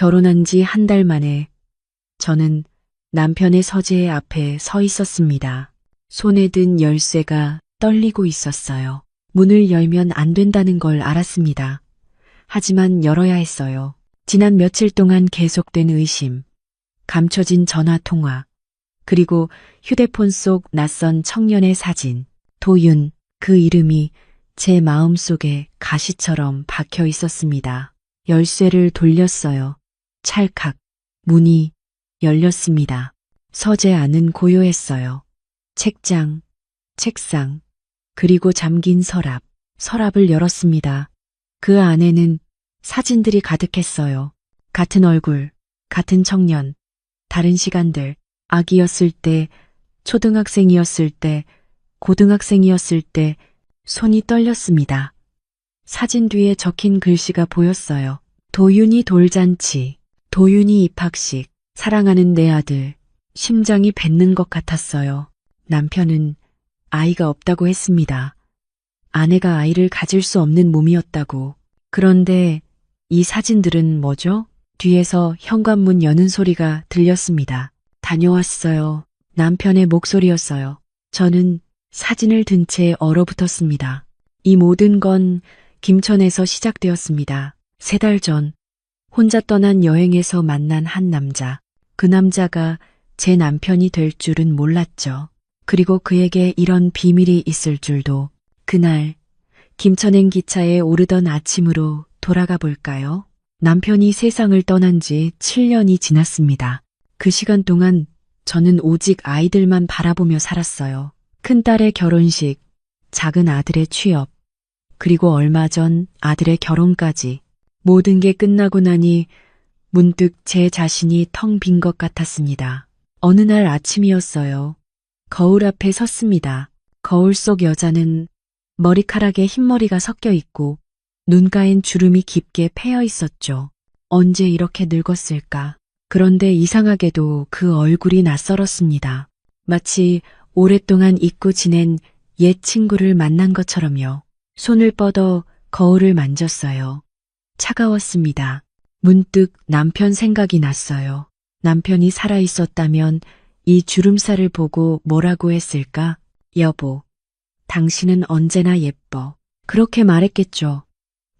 결혼한 지 한 달 만에 저는 남편의 서재 앞에 서 있었습니다. 손에 든 열쇠가 떨리고 있었어요. 문을 열면 안 된다는 걸 알았습니다. 하지만 열어야 했어요. 지난 며칠 동안 계속된 의심, 감춰진 전화 통화, 그리고 휴대폰 속 낯선 청년의 사진, 도윤, 그 이름이 제 마음속에 가시처럼 박혀 있었습니다. 열쇠를 돌렸어요. 찰칵, 문이 열렸습니다. 서재 안은 고요했어요. 책장, 책상, 그리고 잠긴 서랍, 서랍을 열었습니다. 그 안에는 사진들이 가득했어요. 같은 얼굴, 같은 청년, 다른 시간들, 아기였을 때, 초등학생이었을 때, 고등학생이었을 때, 손이 떨렸습니다. 사진 뒤에 적힌 글씨가 보였어요. 도윤이 돌잔치, 도윤이 입학식, 사랑하는 내 아들. 심장이 뱉는 것 같았어요. 남편은 아이가 없다고 했습니다. 아내가 아이를 가질 수 없는 몸이었다고. 그런데 이 사진들은 뭐죠? 뒤에서 현관문 여는 소리가 들렸습니다. 다녀왔어요. 남편의 목소리였어요. 저는 사진을 든 채 얼어붙었습니다. 이 모든 건 김천에서 시작되었습니다. 3달 전 혼자 떠난 여행에서 만난 한 남자. 그 남자가 제 남편이 될 줄은 몰랐죠. 그리고 그에게 이런 비밀이 있을 줄도. 그날 김천행 기차에 오르던 아침으로 돌아가 볼까요? 남편이 세상을 떠난 지 7년이 지났습니다. 그 시간 동안 저는 오직 아이들만 바라보며 살았어요. 큰딸의 결혼식, 작은 아들의 취업, 그리고 얼마 전 아들의 결혼까지. 모든 게 끝나고 나니 문득 제 자신이 텅 빈 것 같았습니다. 어느 날 아침이었어요. 거울 앞에 섰습니다. 거울 속 여자는 머리카락에 흰머리가 섞여 있고 눈가엔 주름이 깊게 패여 있었죠. 언제 이렇게 늙었을까? 그런데 이상하게도 그 얼굴이 낯설었습니다. 마치 오랫동안 잊고 지낸 옛 친구를 만난 것처럼요. 손을 뻗어 거울을 만졌어요. 차가웠습니다. 문득 남편 생각이 났어요. 남편이 살아있었다면 이 주름살을 보고 뭐라고 했을까? 여보, 당신은 언제나 예뻐. 그렇게 말했겠죠.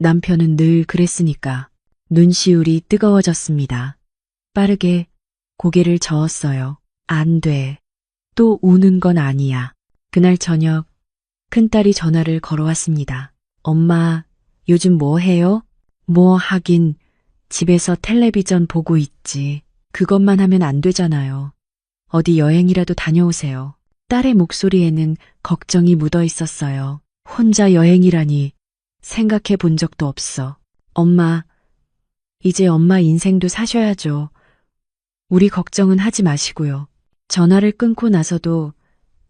남편은 늘 그랬으니까. 눈시울이 뜨거워졌습니다. 빠르게 고개를 저었어요. 안 돼. 또 우는 건 아니야. 그날 저녁 큰딸이 전화를 걸어왔습니다. 엄마, 요즘 뭐 해요? 뭐 하긴 집에서 텔레비전 보고 있지. 그것만 하면 안 되잖아요. 어디 여행이라도 다녀오세요. 딸의 목소리에는 걱정이 묻어 있었어요. 혼자 여행이라니 생각해 본 적도 없어. 엄마, 이제 엄마 인생도 사셔야죠. 우리 걱정은 하지 마시고요. 전화를 끊고 나서도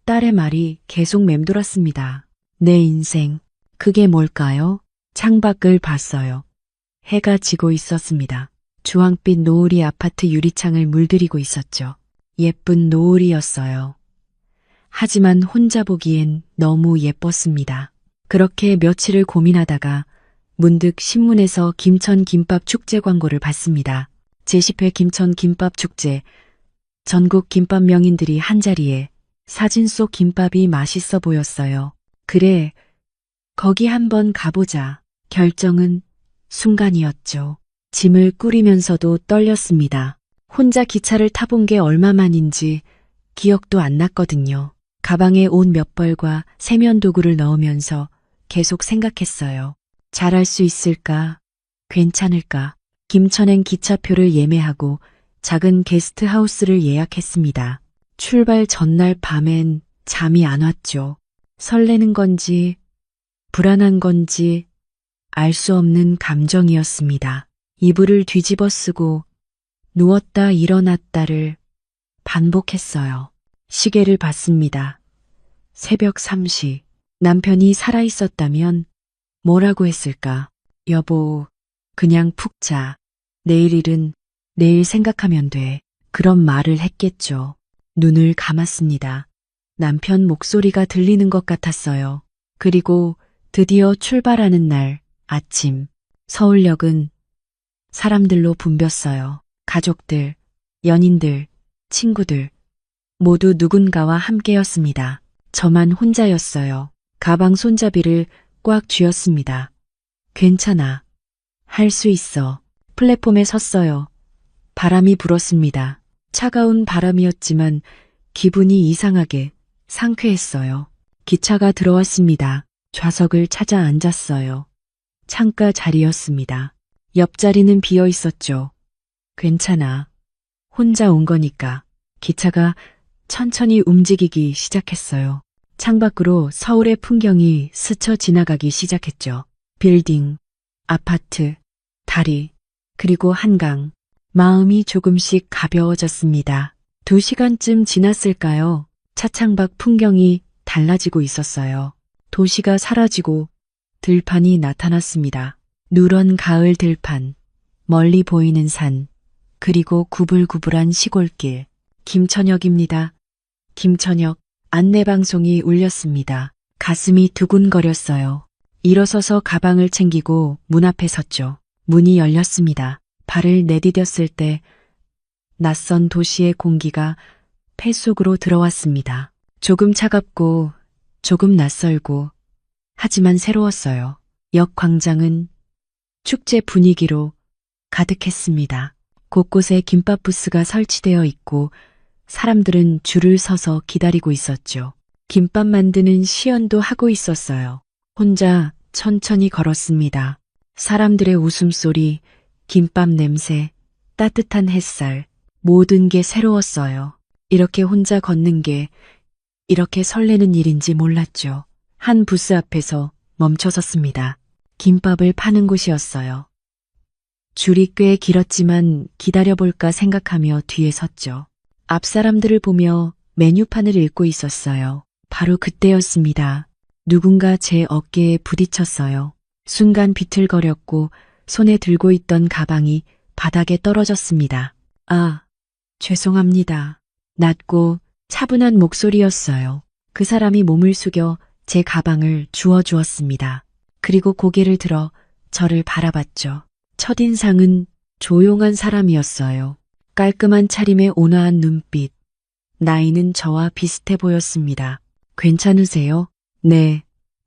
딸의 말이 계속 맴돌았습니다. 내 인생, 그게 뭘까요? 창밖을 봤어요. 해가 지고 있었습니다. 주황빛 노을이 아파트 유리창을 물들이고 있었죠. 예쁜 노을이었어요. 하지만 혼자 보기엔 너무 예뻤습니다. 그렇게 며칠을 고민하다가 문득 신문에서 김천 김밥 축제 광고를 봤습니다. 제10회 김천 김밥 축제. 전국 김밥 명인들이 한자리에. 사진 속 김밥이 맛있어 보였어요. 그래, 거기 한번 가보자. 결정은 순간이었죠. 짐을 꾸리면서도 떨렸습니다. 혼자 기차를 타본 게 얼마만인지 기억도 안 났거든요. 가방에 옷 몇 벌과 세면 도구를 넣으면서 계속 생각했어요. 잘할 수 있을까? 괜찮을까? 김천행 기차표를 예매하고 작은 게스트하우스를 예약했습니다. 출발 전날 밤엔 잠이 안 왔죠. 설레는 건지 불안한 건지 알 수 없는 감정이었습니다. 이불을 뒤집어 쓰고 누웠다 일어났다를 반복했어요. 시계를 봤습니다. 새벽 3시. 남편이 살아있었다면 뭐라고 했을까? 여보, 그냥 푹 자. 내일 일은 내일 생각하면 돼. 그런 말을 했겠죠. 눈을 감았습니다. 남편 목소리가 들리는 것 같았어요. 그리고 드디어 출발하는 날 아침, 서울역은 사람들로 붐볐어요. 가족들, 연인들, 친구들, 모두 누군가와 함께였습니다. 저만 혼자였어요. 가방 손잡이를 꽉 쥐었습니다. 괜찮아. 할 수 있어. 플랫폼에 섰어요. 바람이 불었습니다. 차가운 바람이었지만 기분이 이상하게 상쾌했어요. 기차가 들어왔습니다. 좌석을 찾아 앉았어요. 창가 자리였습니다. 옆자리는 비어 있었죠. 괜찮아. 혼자 온 거니까. 기차가 천천히 움직이기 시작했어요. 창밖으로 서울의 풍경이 스쳐 지나가기 시작했죠. 빌딩, 아파트, 다리, 그리고 한강. 마음이 조금씩 가벼워졌습니다. 2시간쯤 지났을까요? 차창밖 풍경이 달라지고 있었어요. 도시가 사라지고 들판이 나타났습니다. 누런 가을 들판, 멀리 보이는 산, 그리고 구불구불한 시골길. 김천역입니다. 김천역 안내방송이 울렸습니다. 가슴이 두근거렸어요. 일어서서 가방을 챙기고 문 앞에 섰죠. 문이 열렸습니다. 발을 내디뎠을 때 낯선 도시의 공기가 폐 속으로 들어왔습니다. 조금 차갑고 조금 낯설고 하지만 새로웠어요. 역 광장은 축제 분위기로 가득했습니다. 곳곳에 김밥 부스가 설치되어 있고 사람들은 줄을 서서 기다리고 있었죠. 김밥 만드는 시연도 하고 있었어요. 혼자 천천히 걸었습니다. 사람들의 웃음소리, 김밥 냄새, 따뜻한 햇살, 모든 게 새로웠어요. 이렇게 혼자 걷는 게 이렇게 설레는 일인지 몰랐죠. 한 부스 앞에서 멈춰섰습니다. 김밥을 파는 곳이었어요. 줄이 꽤 길었지만 기다려볼까 생각하며 뒤에 섰죠. 앞 사람들을 보며 메뉴판을 읽고 있었어요. 바로 그때였습니다. 누군가 제 어깨에 부딪혔어요. 순간 비틀거렸고 손에 들고 있던 가방이 바닥에 떨어졌습니다. 아, 죄송합니다. 낮고 차분한 목소리였어요. 그 사람이 몸을 숙여 제 가방을 주워주었습니다. 그리고 고개를 들어 저를 바라봤죠. 첫인상은 조용한 사람이었어요. 깔끔한 차림에 온화한 눈빛. 나이는 저와 비슷해 보였습니다. 괜찮으세요? 네,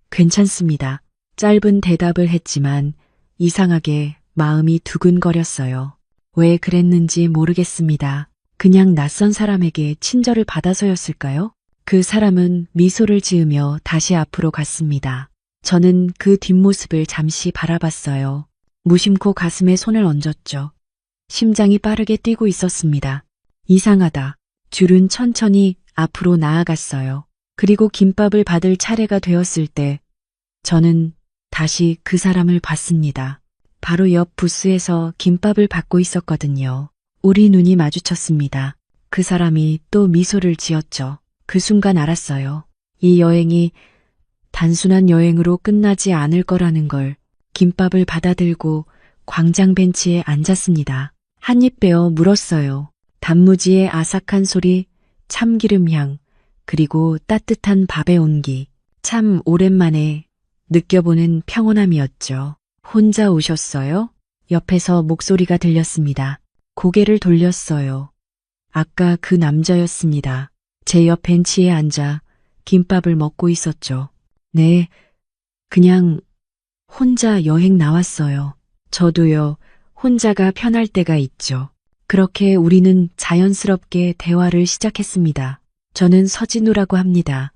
괜찮습니다. 짧은 대답을 했지만 이상하게 마음이 두근거렸어요. 왜 그랬는지 모르겠습니다. 그냥 낯선 사람에게 친절을 받아서였을까요? 그 사람은 미소를 지으며 다시 앞으로 갔습니다. 저는 그 뒷모습을 잠시 바라봤어요. 무심코 가슴에 손을 얹었죠. 심장이 빠르게 뛰고 있었습니다. 이상하다. 줄은 천천히 앞으로 나아갔어요. 그리고 김밥을 받을 차례가 되었을 때 저는 다시 그 사람을 봤습니다. 바로 옆 부스에서 김밥을 받고 있었거든요. 우리 눈이 마주쳤습니다. 그 사람이 또 미소를 지었죠. 그 순간 알았어요. 이 여행이 단순한 여행으로 끝나지 않을 거라는 걸. 김밥을 받아들고 광장 벤치에 앉았습니다. 한 입 베어 물었어요. 단무지의 아삭한 소리, 참기름 향, 그리고 따뜻한 밥의 온기. 참 오랜만에 느껴보는 평온함이었죠. 혼자 오셨어요? 옆에서 목소리가 들렸습니다. 고개를 돌렸어요. 아까 그 남자였습니다. 제 옆 벤치에 앉아 김밥을 먹고 있었죠. 네, 그냥 혼자 여행 나왔어요. 저도요, 혼자가 편할 때가 있죠. 그렇게 우리는 자연스럽게 대화를 시작했습니다. 저는 서진우라고 합니다.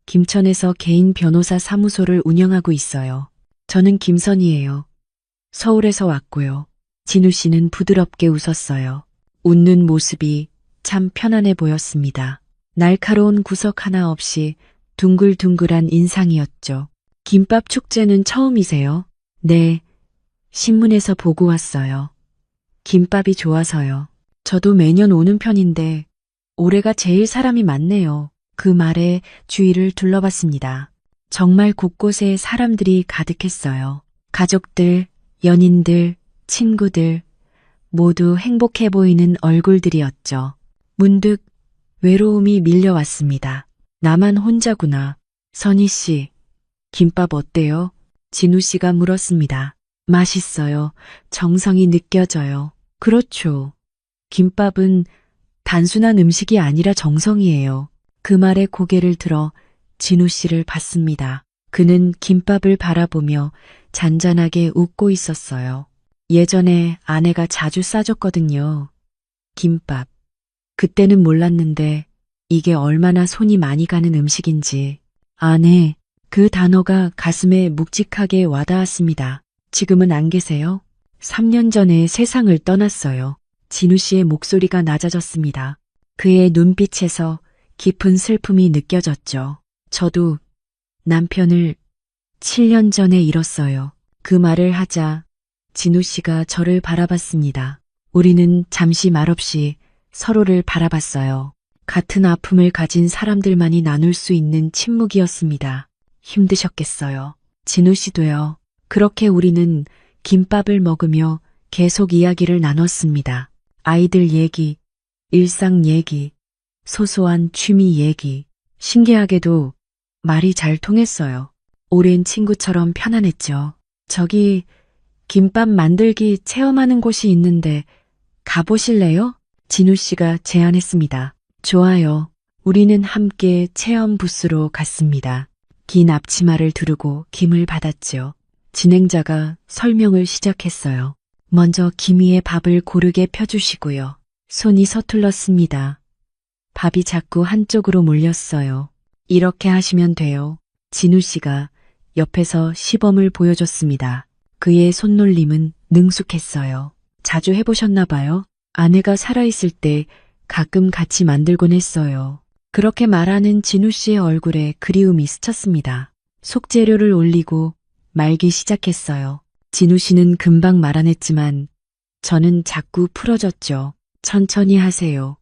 김천에서 개인 변호사 사무소를 운영하고 있어요. 저는 김선이에요. 서울에서 왔고요. 진우 씨는 부드럽게 웃었어요. 웃는 모습이 참 편안해 보였습니다. 날카로운 구석 하나 없이 둥글둥글한 인상이었죠. 김밥 축제는 처음이세요? 네, 신문에서 보고 왔어요. 김밥이 좋아서요. 저도 매년 오는 편인데 올해가 제일 사람이 많네요. 그 말에 주위를 둘러봤습니다. 정말 곳곳에 사람들이 가득했어요. 가족들, 연인들, 친구들, 모두 행복해 보이는 얼굴들이었죠. 문득 외로움이 밀려왔습니다. 나만 혼자구나. 선희 씨, 김밥 어때요? 진우 씨가 물었습니다. 맛있어요. 정성이 느껴져요. 그렇죠. 김밥은 단순한 음식이 아니라 정성이에요. 그 말에 고개를 들어 진우 씨를 봤습니다. 그는 김밥을 바라보며 잔잔하게 웃고 있었어요. 예전에 아내가 자주 싸줬거든요. 김밥. 그때는 몰랐는데 이게 얼마나 손이 많이 가는 음식인지. 아내, 그 단어가 가슴에 묵직하게 와닿았습니다. 지금은 안 계세요? 3년 전에 세상을 떠났어요. 진우 씨의 목소리가 낮아졌습니다. 그의 눈빛에서 깊은 슬픔이 느껴졌죠. 저도 남편을 7년 전에 잃었어요. 그 말을 하자 진우 씨가 저를 바라봤습니다. 우리는 잠시 말없이 서로를 바라봤어요. 같은 아픔을 가진 사람들만이 나눌 수 있는 침묵이었습니다. 힘드셨겠어요. 진우 씨도요. 그렇게 우리는 김밥을 먹으며 계속 이야기를 나눴습니다. 아이들 얘기, 일상 얘기, 소소한 취미 얘기. 신기하게도 말이 잘 통했어요. 오랜 친구처럼 편안했죠. 저기 김밥 만들기 체험하는 곳이 있는데 가보실래요? 진우 씨가 제안했습니다. 좋아요. 우리는 함께 체험 부스로 갔습니다. 긴 앞치마를 두르고 김을 받았죠. 진행자가 설명을 시작했어요. 먼저 김 위에 밥을 고르게 펴주시고요. 손이 서툴렀습니다. 밥이 자꾸 한쪽으로 몰렸어요. 이렇게 하시면 돼요. 진우 씨가 옆에서 시범을 보여줬습니다. 그의 손놀림은 능숙했어요. 자주 해보셨나 봐요. 아내가 살아있을 때 가끔 같이 만들곤 했어요. 그렇게 말하는 진우 씨의 얼굴에 그리움이 스쳤습니다. 속재료를 올리고 말기 시작했어요. 진우 씨는 금방 말아냈지만 저는 자꾸 풀어졌죠. 천천히 하세요.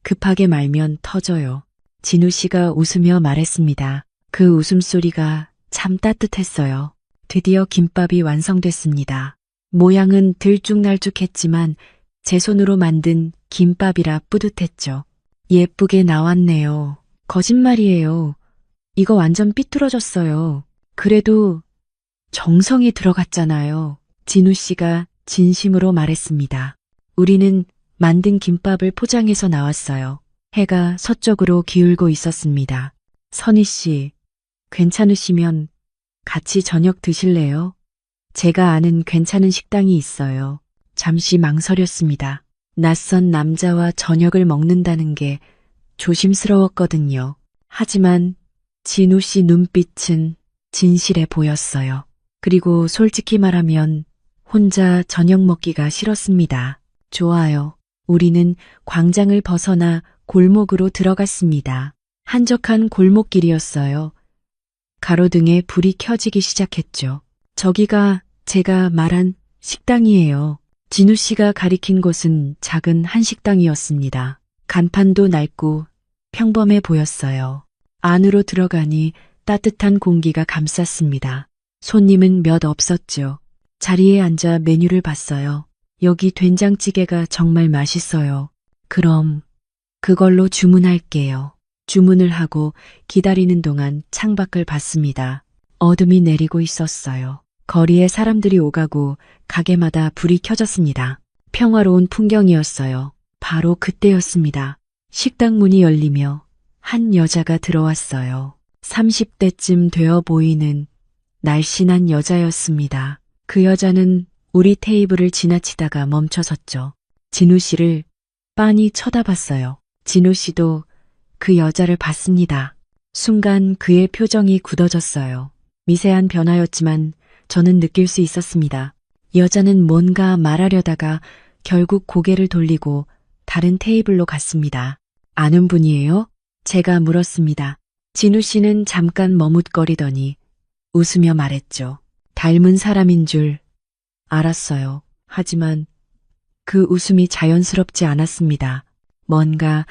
급하게 말면 터져요. 진우 씨가 웃으며 말했습니다. 그 웃음소리가 참 따뜻했어요. 드디어 김밥이 완성됐습니다. 모양은 들쭉날쭉했지만 제 손으로 만든 김밥이라 뿌듯했죠. 예쁘게 나왔네요. 거짓말이에요. 이거 완전 삐뚤어졌어요. 그래도 정성이 들어갔잖아요. 진우 씨가 진심으로 말했습니다. 우리는 만든 김밥을 포장해서 나왔어요. 해가 서쪽으로 기울고 있었습니다. 선희 씨, 괜찮으시면 같이 저녁 드실래요? 제가 아는 괜찮은 식당이 있어요. 잠시 망설였습니다. 낯선 남자와 저녁을 먹는다는 게 조심스러웠거든요. 하지만 진우 씨 눈빛은 진실해 보였어요. 그리고 솔직히 말하면 혼자 저녁 먹기가 싫었습니다. 좋아요. 우리는 광장을 벗어나 골목으로 들어갔습니다. 한적한 골목길이었어요. 가로등에 불이 켜지기 시작했죠. 저기가 제가 말한 식당이에요. 진우 씨가 가리킨 곳은 작은 한식당이었습니다. 간판도 낡고 평범해 보였어요. 안으로 들어가니 따뜻한 공기가 감쌌습니다. 손님은 몇 없었죠. 자리에 앉아 메뉴를 봤어요. 여기 된장찌개가 정말 맛있어요. 그럼 그걸로 주문할게요. 주문을 하고 기다리는 동안 창밖을 봤습니다. 어둠이 내리고 있었어요. 거리에 사람들이 오가고 가게마다 불이 켜졌습니다. 평화로운 풍경이었어요. 바로 그때였습니다. 식당 문이 열리며 한 여자가 들어왔어요. 30대쯤 되어 보이는 날씬한 여자였습니다. 그 여자는 우리 테이블을 지나치다가 멈춰섰죠. 진우 씨를 빤히 쳐다봤어요. 진우 씨도 그 여자를 봤습니다. 순간 그의 표정이 굳어졌어요. 미세한 변화였지만 저는 느낄 수 있었습니다. 여자는 뭔가 말하려다가 결국 고개를 돌리고 다른 테이블로 갔습니다. 아는 분이에요? 제가 물었습니다. 진우 씨는 잠깐 머뭇거리더니 웃으며 말했죠. 닮은 사람인 줄 알았어요. 하지만 그 웃음이 자연스럽지 않았습니다. 뭔가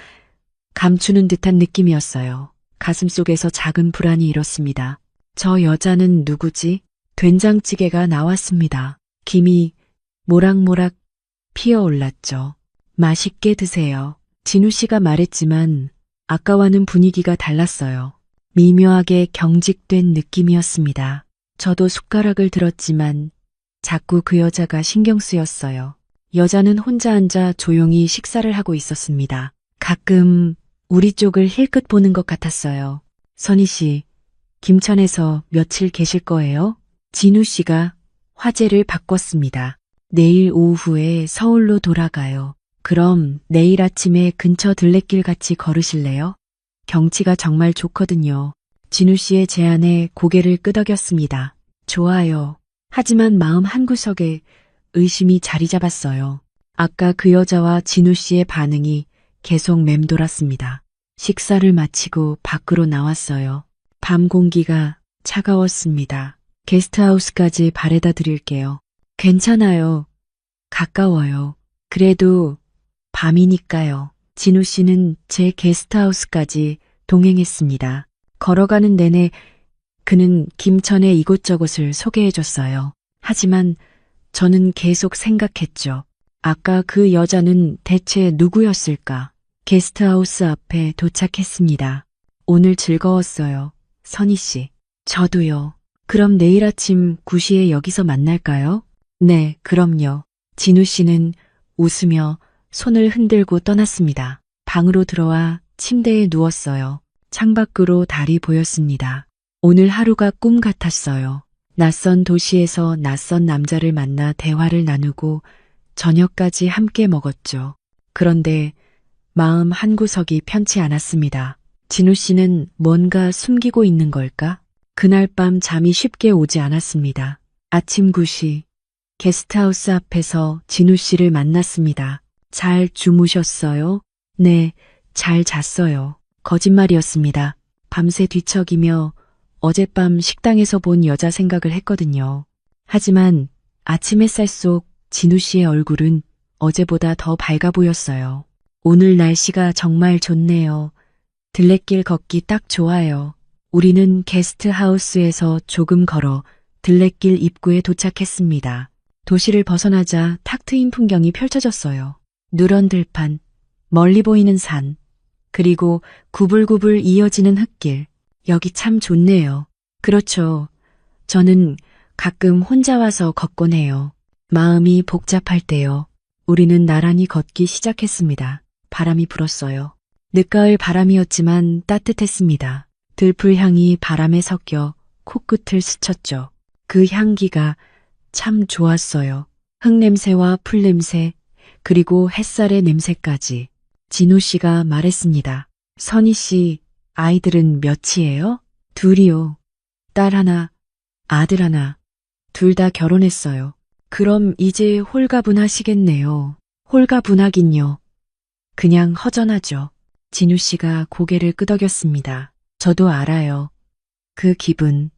감추는 듯한 느낌이었어요. 가슴속에서 작은 불안이 일었습니다. 저 여자는 누구지? 된장찌개가 나왔습니다. 김이 모락모락 피어올랐죠. 맛있게 드세요. 진우 씨가 말했지만 아까와는 분위기가 달랐어요. 미묘하게 경직된 느낌이었습니다. 저도 숟가락을 들었지만 자꾸 그 여자가 신경 쓰였어요. 여자는 혼자 앉아 조용히 식사를 하고 있었습니다. 가끔 우리 쪽을 힐끗 보는 것 같았어요. 선희 씨, 김천에서 며칠 계실 거예요? 진우 씨가 화제를 바꿨습니다. 내일 오후에 서울로 돌아가요. 그럼 내일 아침에 근처 들레길 같이 걸으실래요? 경치가 정말 좋거든요. 진우 씨의 제안에 고개를 끄덕였습니다. 좋아요. 하지만 마음 한구석에 의심이 자리 잡았어요. 아까 그 여자와 진우 씨의 반응이 계속 맴돌았습니다. 식사를 마치고 밖으로 나왔어요. 밤 공기가 차가웠습니다. 게스트하우스까지 바래다 드릴게요. 괜찮아요. 가까워요. 그래도 밤이니까요. 진우 씨는 제 게스트하우스까지 동행했습니다. 걸어가는 내내 그는 김천의 이곳저곳을 소개해줬어요. 하지만 저는 계속 생각했죠. 아까 그 여자는 대체 누구였을까? 게스트하우스 앞에 도착했습니다. 오늘 즐거웠어요. 선희 씨. 저도요. 그럼 내일 아침 9시에 여기서 만날까요? 네, 그럼요. 진우 씨는 웃으며 손을 흔들고 떠났습니다. 방으로 들어와 침대에 누웠어요. 창밖으로 달이 보였습니다. 오늘 하루가 꿈 같았어요. 낯선 도시에서 낯선 남자를 만나 대화를 나누고 저녁까지 함께 먹었죠. 그런데 마음 한구석이 편치 않았습니다. 진우 씨는 뭔가 숨기고 있는 걸까? 그날 밤 잠이 쉽게 오지 않았습니다. 아침 9시 게스트하우스 앞에서 진우 씨를 만났습니다. 잘 주무셨어요? 네, 잘 잤어요. 거짓말이었습니다. 밤새 뒤척이며 어젯밤 식당에서 본 여자 생각을 했거든요. 하지만 아침 햇살 속 진우 씨의 얼굴은 어제보다 더 밝아 보였어요. 오늘 날씨가 정말 좋네요. 들레길 걷기 딱 좋아요. 우리는 게스트하우스에서 조금 걸어 들레길 입구에 도착했습니다. 도시를 벗어나자 탁 트인 풍경이 펼쳐졌어요. 누런 들판, 멀리 보이는 산, 그리고 구불구불 이어지는 흙길. 여기 참 좋네요. 그렇죠. 저는 가끔 혼자 와서 걷곤 해요. 마음이 복잡할 때요. 우리는 나란히 걷기 시작했습니다. 바람이 불었어요. 늦가을 바람이었지만 따뜻했습니다. 들풀 향이 바람에 섞여 코끝을 스쳤죠. 그 향기가 참 좋았어요. 흙냄새와 풀냄새, 그리고 햇살의 냄새까지. 진우 씨가 말했습니다. 선희 씨, 아이들은 몇이에요? 둘이요. 딸 하나, 아들 하나. 둘 다 결혼했어요. 그럼 이제 홀가분하시겠네요. 홀가분하긴요. 그냥 허전하죠. 진우 씨가 고개를 끄덕였습니다. 저도 알아요. 그 기분.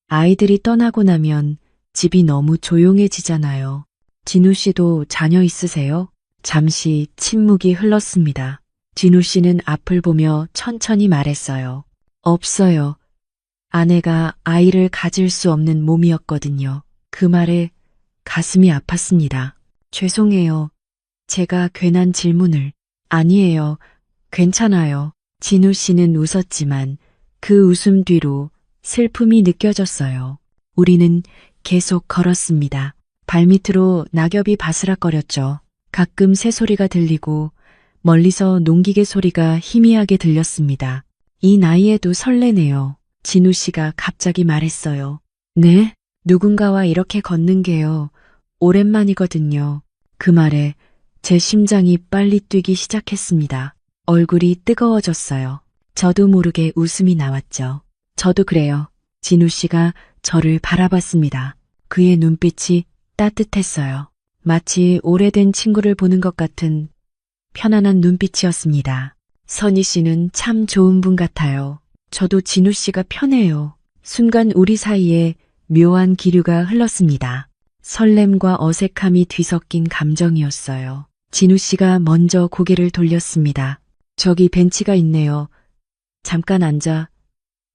아이들이 떠나고 나면 집이 너무 조용해지잖아요. 진우 씨도 자녀 있으세요? 잠시 침묵이 흘렀습니다. 진우 씨는 앞을 보며 천천히 말했어요. 없어요. 아내가 아이를 가질 수 없는 몸이었거든요. 그 말에 가슴이 아팠습니다. 죄송해요. 제가 괜한 질문을. 아니에요. 괜찮아요. 진우 씨는 웃었지만 그 웃음 뒤로 슬픔이 느껴졌어요. 우리는 계속 걸었습니다. 발밑으로 낙엽이 바스락거렸죠. 가끔 새소리가 들리고 멀리서 농기계 소리가 희미하게 들렸습니다. 이 나이에도 설레네요. 진우 씨가 갑자기 말했어요. 네? 누군가와 이렇게 걷는 게요. 오랜만이거든요. 그 말에 제 심장이 빨리 뛰기 시작했습니다. 얼굴이 뜨거워졌어요. 저도 모르게 웃음이 나왔죠. 저도 그래요. 진우 씨가 저를 바라봤습니다. 그의 눈빛이 따뜻했어요. 마치 오래된 친구를 보는 것 같은 편안한 눈빛이었습니다. 선희 씨는 참 좋은 분 같아요. 저도 진우 씨가 편해요. 순간 우리 사이에 묘한 기류가 흘렀습니다. 설렘과 어색함이 뒤섞인 감정이었어요. 진우 씨가 먼저 고개를 돌렸습니다. 저기 벤치가 있네요. 잠깐 앉아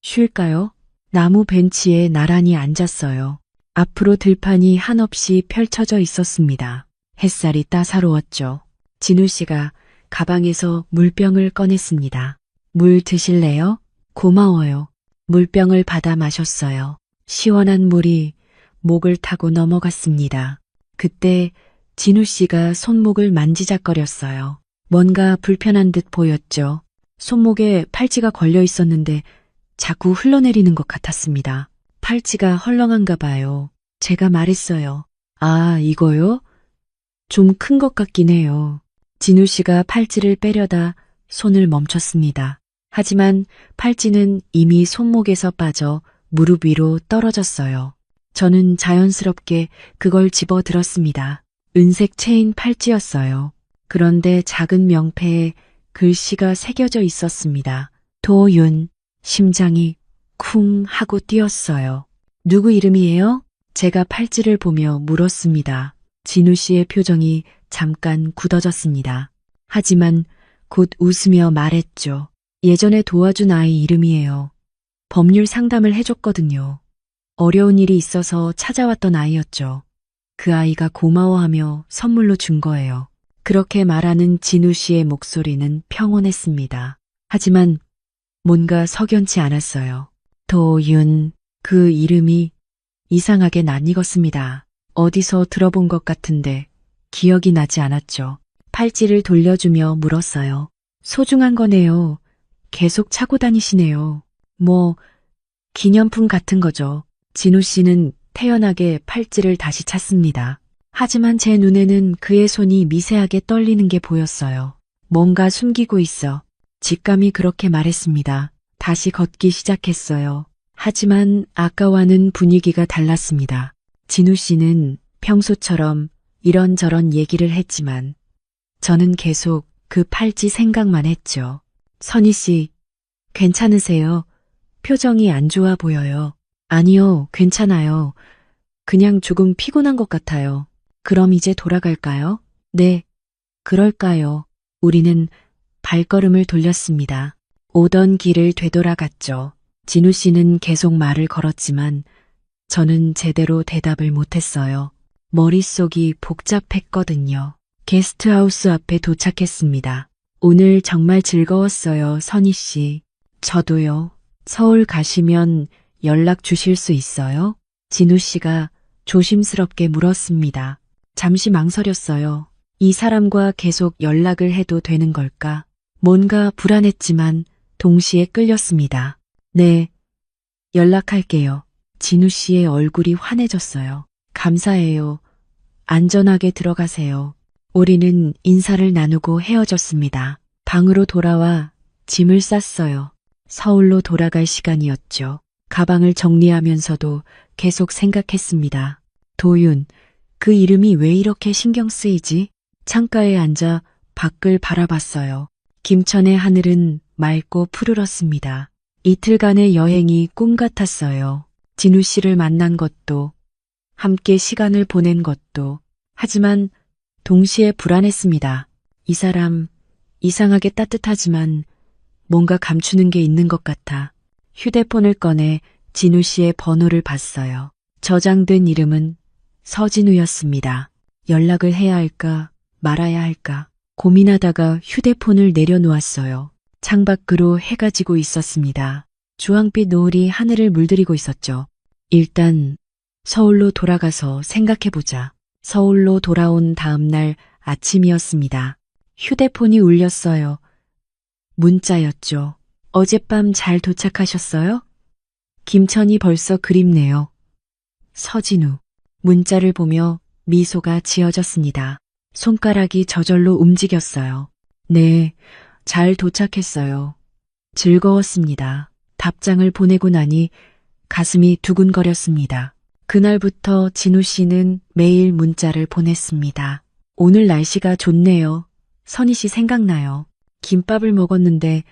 쉴까요? 나무 벤치에 나란히 앉았어요. 앞으로 들판이 한없이 펼쳐져 있었습니다. 햇살이 따사로웠죠. 진우 씨가 가방에서 물병을 꺼냈습니다. 물 드실래요? 고마워요. 물병을 받아 마셨어요. 시원한 물이 목을 타고 넘어갔습니다. 그때 진우 씨가 손목을 만지작거렸어요. 뭔가 불편한 듯 보였죠. 손목에 팔찌가 걸려 있었는데 자꾸 흘러내리는 것 같았습니다. 팔찌가 헐렁한가 봐요. 제가 말했어요. 아, 이거요? 좀 큰 것 같긴 해요. 진우 씨가 팔찌를 빼려다 손을 멈췄습니다. 하지만 팔찌는 이미 손목에서 빠져 무릎 위로 떨어졌어요. 저는 자연스럽게 그걸 집어 들었습니다. 은색 체인 팔찌였어요. 그런데 작은 명패에 글씨가 새겨져 있었습니다. 도윤. 심장이 쿵 하고 뛰었어요. 누구 이름이에요? 제가 팔찌를 보며 물었습니다. 진우 씨의 표정이 잠깐 굳어졌습니다. 하지만 곧 웃으며 말했죠. 예전에 도와준 아이 이름이에요. 법률 상담을 해줬거든요. 어려운 일이 있어서 찾아왔던 아이였죠. 그 아이가 고마워하며 선물로 준 거예요. 그렇게 말하는 진우 씨의 목소리는 평온했습니다. 하지만 뭔가 석연치 않았어요. 도윤, 그 이름이 이상하게 낯익었습니다. 어디서 들어본 것 같은데 기억이 나지 않았죠. 팔찌를 돌려주며 물었어요. 소중한 거네요. 계속 차고 다니시네요. 뭐, 기념품 같은 거죠. 진우 씨는 태연하게 팔찌를 다시 찼습니다. 하지만 제 눈에는 그의 손이 미세하게 떨리는 게 보였어요. 뭔가 숨기고 있어. 직감이 그렇게 말했습니다. 다시 걷기 시작했어요. 하지만 아까와는 분위기가 달랐습니다. 진우 씨는 평소처럼 이런저런 얘기를 했지만 저는 계속 그 팔찌 생각만 했죠. 선희 씨, 괜찮으세요? 표정이 안 좋아 보여요. 아니요, 괜찮아요. 그냥 조금 피곤한 것 같아요. 그럼 이제 돌아갈까요? 네, 그럴까요? 우리는 발걸음을 돌렸습니다. 오던 길을 되돌아갔죠. 진우 씨는 계속 말을 걸었지만 저는 제대로 대답을 못했어요. 머릿속이 복잡했거든요. 게스트하우스 앞에 도착했습니다. 오늘 정말 즐거웠어요, 선희 씨. 저도요. 서울 가시면 연락 주실 수 있어요? 진우 씨가 조심스럽게 물었습니다. 잠시 망설였어요. 이 사람과 계속 연락을 해도 되는 걸까? 뭔가 불안했지만 동시에 끌렸습니다. 네, 연락할게요. 진우 씨의 얼굴이 환해졌어요. 감사해요. 안전하게 들어가세요. 우리는 인사를 나누고 헤어졌습니다. 방으로 돌아와 짐을 쌌어요. 서울로 돌아갈 시간이었죠. 가방을 정리하면서도 계속 생각했습니다. 도윤, 그 이름이 왜 이렇게 신경 쓰이지? 창가에 앉아 밖을 바라봤어요. 김천의 하늘은 맑고 푸르렀습니다. 이틀간의 여행이 꿈 같았어요. 진우 씨를 만난 것도, 함께 시간을 보낸 것도, 하지만 동시에 불안했습니다. 이 사람 이상하게 따뜻하지만 뭔가 감추는 게 있는 것 같아. 휴대폰을 꺼내 진우 씨의 번호를 봤어요. 저장된 이름은 서진우였습니다. 연락을 해야 할까 말아야 할까 고민하다가 휴대폰을 내려놓았어요. 창밖으로 해가 지고 있었습니다. 주황빛 노을이 하늘을 물들이고 있었죠. 일단 서울로 돌아가서 생각해보자. 서울로 돌아온 다음 날 아침이었습니다. 휴대폰이 울렸어요. 문자였죠. 어젯밤 잘 도착하셨어요? 김천이 벌써 그립네요. 서진우. 문자를 보며 미소가 지어졌습니다. 손가락이 저절로 움직였어요. 네, 잘 도착했어요. 즐거웠습니다. 답장을 보내고 나니 가슴이 두근거렸습니다. 그날부터 진우 씨는 매일 문자를 보냈습니다. 오늘 날씨가 좋네요. 선희 씨 생각나요. 김밥을 먹었는데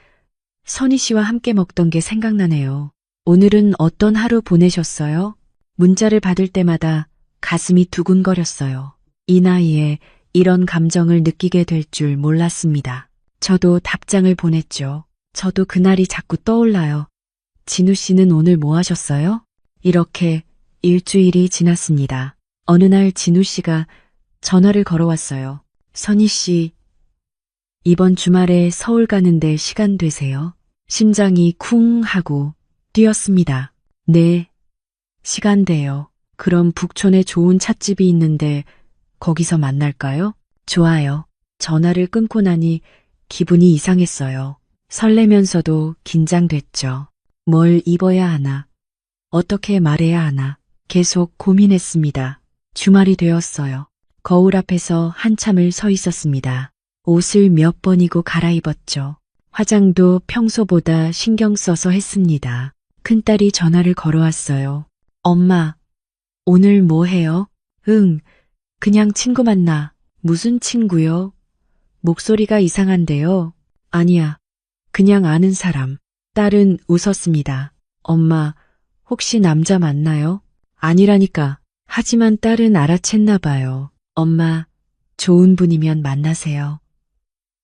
선희 씨와 함께 먹던 게 생각나네요. 오늘은 어떤 하루 보내셨어요? 문자를 받을 때마다 가슴이 두근거렸어요. 이 나이에 이런 감정을 느끼게 될 줄 몰랐습니다. 저도 답장을 보냈죠. 저도 그날이 자꾸 떠올라요. 진우 씨는 오늘 뭐 하셨어요? 이렇게 일주일이 지났습니다. 어느 날 진우 씨가 전화를 걸어왔어요. 선희 씨, 이번 주말에 서울 가는데 시간 되세요? 심장이 쿵 하고 뛰었습니다. 네, 시간 돼요. 그럼 북촌에 좋은 찻집이 있는데 거기서 만날까요? 좋아요. 전화를 끊고 나니 기분이 이상했어요. 설레면서도 긴장됐죠. 뭘 입어야 하나? 어떻게 말해야 하나? 계속 고민했습니다. 주말이 되었어요. 거울 앞에서 한참을 서 있었습니다. 옷을 몇 번이고 갈아입었죠. 화장도 평소보다 신경 써서 했습니다. 큰딸이 전화를 걸어왔어요. 엄마, 오늘 뭐 해요? 응, 그냥 친구 만나. 무슨 친구요? 목소리가 이상한데요. 아니야, 그냥 아는 사람. 딸은 웃었습니다. 엄마, 혹시 남자 맞나요? 아니라니까. 하지만 딸은 알아챘나 봐요. 엄마, 좋은 분이면 만나세요.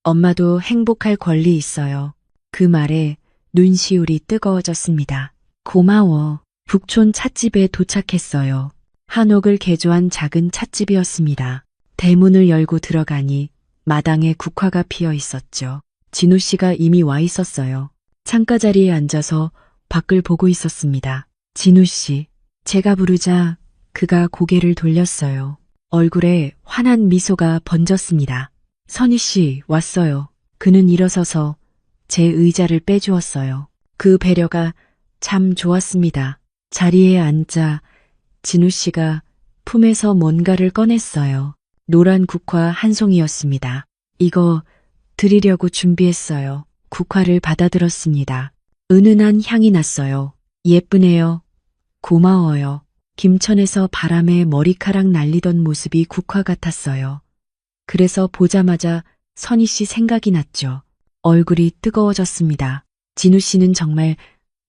엄마도 행복할 권리 있어요. 그 말에 눈시울이 뜨거워졌습니다. 고마워. 북촌 찻집에 도착했어요. 한옥을 개조한 작은 찻집이었습니다. 대문을 열고 들어가니 마당에 국화가 피어 있었죠. 진우 씨가 이미 와 있었어요. 창가 자리에 앉아서 밖을 보고 있었습니다. 진우 씨, 제가 부르자 그가 고개를 돌렸어요. 얼굴에 환한 미소가 번졌습니다. 선희 씨, 왔어요. 그는 일어서서 제 의자를 빼주었어요. 그 배려가 참 좋았습니다. 자리에 앉자 진우 씨가 품에서 뭔가를 꺼냈어요. 노란 국화 한 송이였습니다. 이거 드리려고 준비했어요. 국화를 받아들었습니다. 은은한 향이 났어요. 예쁘네요. 고마워요. 김천에서 바람에 머리카락 날리던 모습이 국화 같았어요. 그래서 보자마자 선희 씨 생각이 났죠. 얼굴이 뜨거워졌습니다. 진우 씨는 정말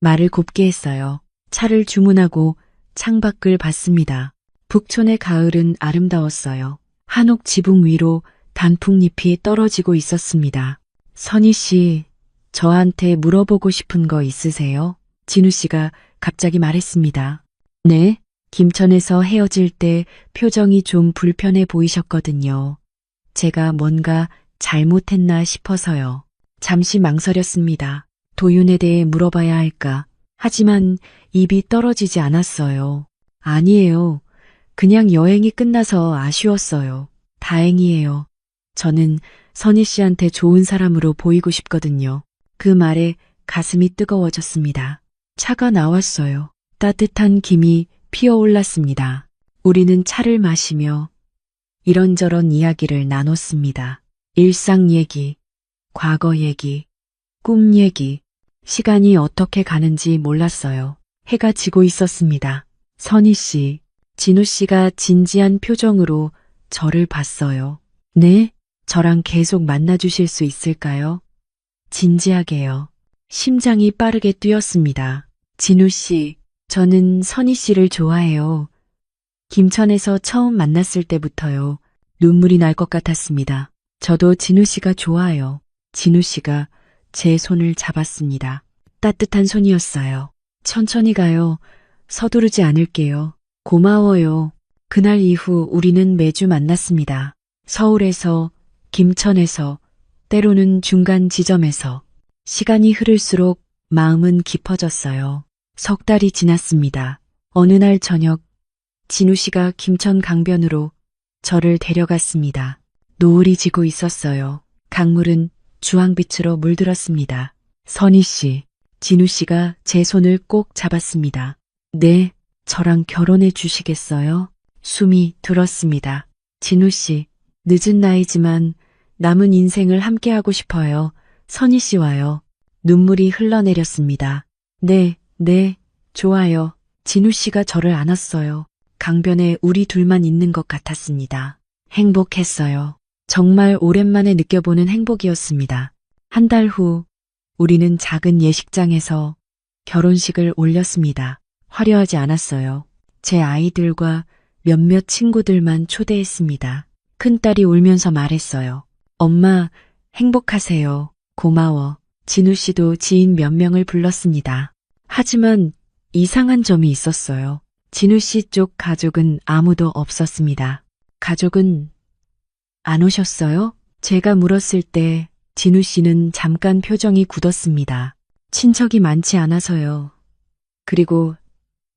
말을 곱게 했어요. 차를 주문하고 창밖을 봤습니다. 북촌의 가을은 아름다웠어요. 한옥 지붕 위로 단풍잎이 떨어지고 있었습니다. 선희 씨, 저한테 물어보고 싶은 거 있으세요? 진우 씨가 갑자기 말했습니다. 네, 김천에서 헤어질 때 표정이 좀 불편해 보이셨거든요. 제가 뭔가 잘못했나 싶어서요. 잠시 망설였습니다. 도윤에 대해 물어봐야 할까? 하지만 입이 떨어지지 않았어요. 아니에요. 그냥 여행이 끝나서 아쉬웠어요. 다행이에요. 저는 선희 씨한테 좋은 사람으로 보이고 싶거든요. 그 말에 가슴이 뜨거워졌습니다. 차가 나왔어요. 따뜻한 김이 피어올랐습니다. 우리는 차를 마시며 이런저런 이야기를 나눴습니다. 일상 얘기, 과거 얘기, 꿈 얘기. 시간이 어떻게 가는지 몰랐어요. 해가 지고 있었습니다. 선희 씨, 진우 씨가 진지한 표정으로 저를 봤어요. 네? 저랑 계속 만나주실 수 있을까요? 진지하게요. 심장이 빠르게 뛰었습니다. 진우 씨, 저는 선희 씨를 좋아해요. 김천에서 처음 만났을 때부터요. 눈물이 날 것 같았습니다. 저도 진우 씨가 좋아요. 진우 씨가 제 손을 잡았습니다. 따뜻한 손이었어요. 천천히 가요. 서두르지 않을게요. 고마워요. 그날 이후 우리는 매주 만났습니다. 서울에서, 김천에서, 때로는 중간 지점에서. 시간이 흐를수록 마음은 깊어졌어요. 석 달이 지났습니다. 어느 날 저녁, 진우 씨가 김천 강변으로 저를 데려갔습니다. 노을이 지고 있었어요. 강물은 주황빛으로 물들었습니다. 선희 씨, 진우 씨가 제 손을 꼭 잡았습니다. 네, 저랑 결혼해 주시겠어요? 숨이 들었습니다. 진우 씨, 늦은 나이지만 남은 인생을 함께하고 싶어요. 선희 씨와요. 눈물이 흘러내렸습니다. 네, 좋아요. 진우 씨가 저를 안았어요. 강변에 우리 둘만 있는 것 같았습니다. 행복했어요. 정말 오랜만에 느껴보는 행복이었습니다. 한 달 후, 우리는 작은 예식장에서 결혼식을 올렸습니다. 화려하지 않았어요. 제 아이들과 몇몇 친구들만 초대했습니다. 큰딸이 울면서 말했어요. 엄마, 행복하세요. 고마워. 진우 씨도 지인 몇 명을 불렀습니다. 하지만 이상한 점이 있었어요. 진우 씨 쪽 가족은 아무도 없었습니다. 가족은 안 오셨어요? 제가 물었을 때 진우 씨는 잠깐 표정이 굳었습니다. 친척이 많지 않아서요. 그리고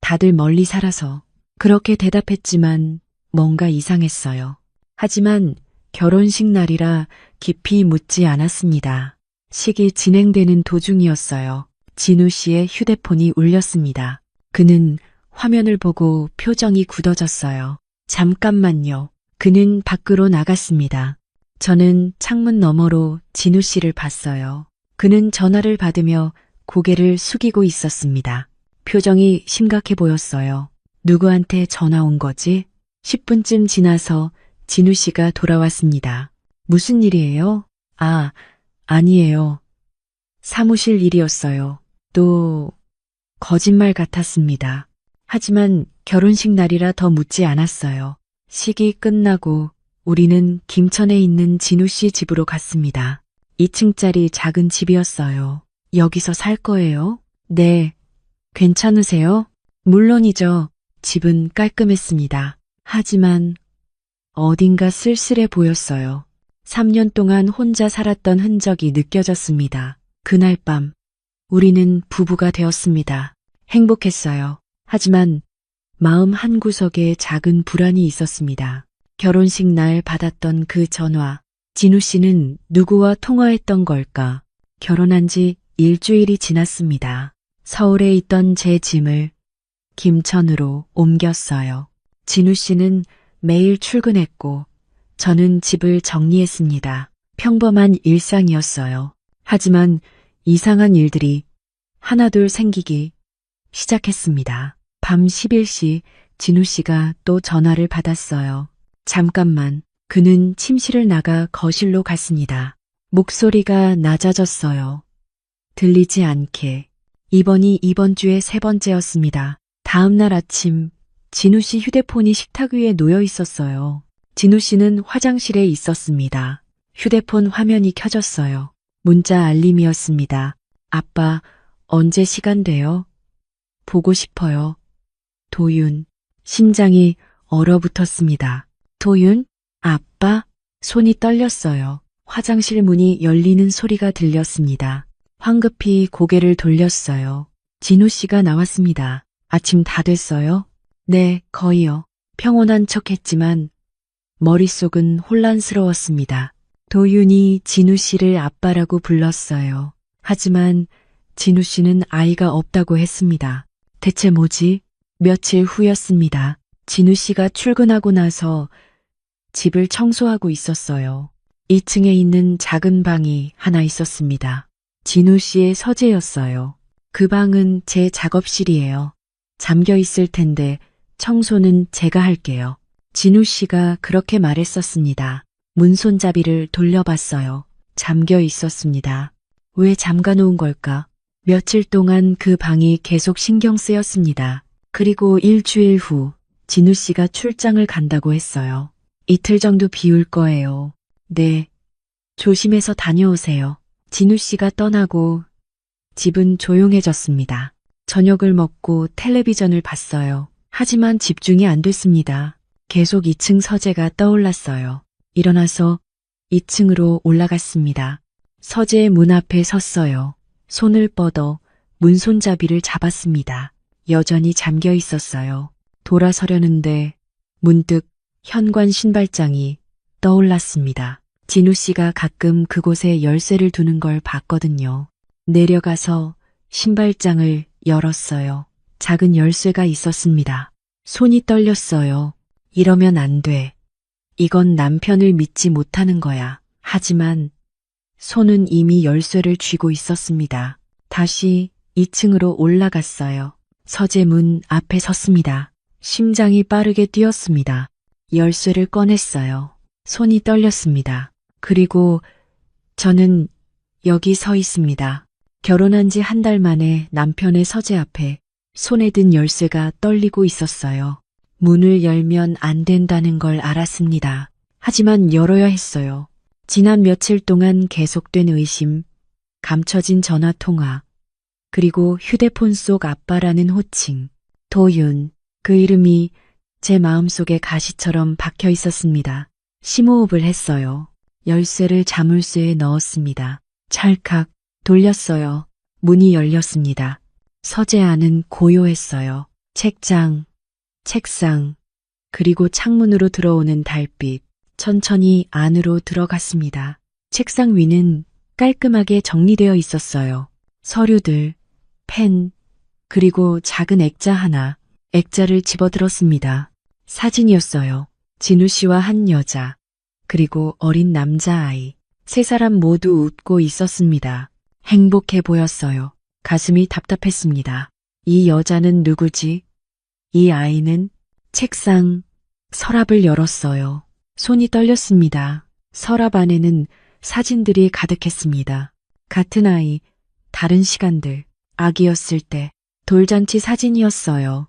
다들 멀리 살아서. 그렇게 대답했지만 뭔가 이상했어요. 하지만 결혼식 날이라 깊이 묻지 않았습니다. 식이 진행되는 도중이었어요. 진우 씨의 휴대폰이 울렸습니다. 그는 화면을 보고 표정이 굳어졌어요. 잠깐만요. 그는 밖으로 나갔습니다. 저는 창문 너머로 진우 씨를 봤어요. 그는 전화를 받으며 고개를 숙이고 있었습니다. 표정이 심각해 보였어요. 누구한테 전화 온 거지? 10분쯤 지나서 진우 씨가 돌아왔습니다. 무슨 일이에요? 아니에요. 사무실 일이었어요. 또 거짓말 같았습니다. 하지만 결혼식 날이라 더 묻지 않았어요. 식이 끝나고 우리는 김천에 있는 진우 씨 집으로 갔습니다. 2층짜리 작은 집이었어요. 여기서 살 거예요? 네. 괜찮으세요? 물론이죠. 집은 깔끔했습니다. 하지만 어딘가 쓸쓸해 보였어요. 3년 동안 혼자 살았던 흔적이 느껴졌습니다. 그날 밤 우리는 부부가 되었습니다. 행복했어요. 하지만 마음 한구석에 작은 불안이 있었습니다. 결혼식 날 받았던 그 전화. 진우 씨는 누구와 통화했던 걸까? 결혼한 지 일주일이 지났습니다. 서울에 있던 제 짐을 김천으로 옮겼어요. 진우 씨는 매일 출근했고 저는 집을 정리했습니다. 평범한 일상이었어요. 하지만 이상한 일들이 하나둘 생기기 시작했습니다. 밤 11시 진우 씨가 또 전화를 받았어요. 잠깐만. 그는 침실을 나가 거실로 갔습니다. 목소리가 낮아졌어요. 들리지 않게. 이번이 이번 주에 3번째였습니다. 다음 날 아침 진우 씨 휴대폰이 식탁 위에 놓여 있었어요. 진우 씨는 화장실에 있었습니다. 휴대폰 화면이 켜졌어요. 문자 알림이었습니다. 아빠, 언제 시간 돼요? 보고 싶어요. 도윤. 심장이 얼어붙었습니다. 도윤? 아빠? 손이 떨렸어요. 화장실 문이 열리는 소리가 들렸습니다. 황급히 고개를 돌렸어요. 진우 씨가 나왔습니다. 아침 다 됐어요? 네, 거의요. 평온한 척 했지만 머릿속은 혼란스러웠습니다. 도윤이 진우 씨를 아빠라고 불렀어요. 하지만 진우 씨는 아이가 없다고 했습니다. 대체 뭐지? 며칠 후였습니다. 진우 씨가 출근하고 나서 집을 청소하고 있었어요. 2층에 있는 작은 방이 하나 있었습니다. 진우 씨의 서재였어요. 그 방은 제 작업실이에요. 잠겨 있을 텐데 청소는 제가 할게요. 진우 씨가 그렇게 말했었습니다. 문손잡이를 돌려봤어요. 잠겨 있었습니다. 왜 잠가 놓은 걸까? 며칠 동안 그 방이 계속 신경 쓰였습니다. 그리고 일주일 후 진우 씨가 출장을 간다고 했어요. 이틀 정도 비울 거예요. 네. 조심해서 다녀오세요. 진우 씨가 떠나고 집은 조용해졌습니다. 저녁을 먹고 텔레비전을 봤어요. 하지만 집중이 안 됐습니다. 계속 2층 서재가 떠올랐어요. 일어나서 2층으로 올라갔습니다. 서재 문 앞에 섰어요. 손을 뻗어 문손잡이를 잡았습니다. 여전히 잠겨 있었어요. 돌아서려는데 문득 현관 신발장이 떠올랐습니다. 진우 씨가 가끔 그곳에 열쇠를 두는 걸 봤거든요. 내려가서 신발장을 열었어요. 작은 열쇠가 있었습니다. 손이 떨렸어요. 이러면 안 돼. 이건 남편을 믿지 못하는 거야. 하지만 손은 이미 열쇠를 쥐고 있었습니다. 다시 2층으로 올라갔어요. 서재 문 앞에 섰습니다. 심장이 빠르게 뛰었습니다. 열쇠를 꺼냈어요. 손이 떨렸습니다. 그리고 저는 여기 서 있습니다. 결혼한 지 한 달 만에 남편의 서재 앞에 손에 든 열쇠가 떨리고 있었어요. 문을 열면 안 된다는 걸 알았습니다. 하지만 열어야 했어요. 지난 며칠 동안 계속된 의심, 감춰진 전화통화, 그리고 휴대폰 속 아빠라는 호칭, 도윤, 그 이름이 제 마음속에 가시처럼 박혀 있었습니다. 심호흡을 했어요. 열쇠를 자물쇠에 넣었습니다. 찰칵 돌렸어요. 문이 열렸습니다. 서재 안은 고요했어요. 책장, 책상, 그리고 창문으로 들어오는 달빛, 천천히 안으로 들어갔습니다. 책상 위는 깔끔하게 정리되어 있었어요. 서류들, 펜, 그리고 작은 액자 하나, 액자를 집어들었습니다. 사진이었어요. 진우 씨와 한 여자, 그리고 어린 남자아이. 세 사람 모두 웃고 있었습니다. 행복해 보였어요. 가슴이 답답했습니다. 이 여자는 누구지? 이 아이는? 책상, 서랍을 열었어요. 손이 떨렸습니다. 서랍 안에는 사진들이 가득했습니다. 같은 아이, 다른 시간들, 아기였을 때, 돌잔치 사진이었어요.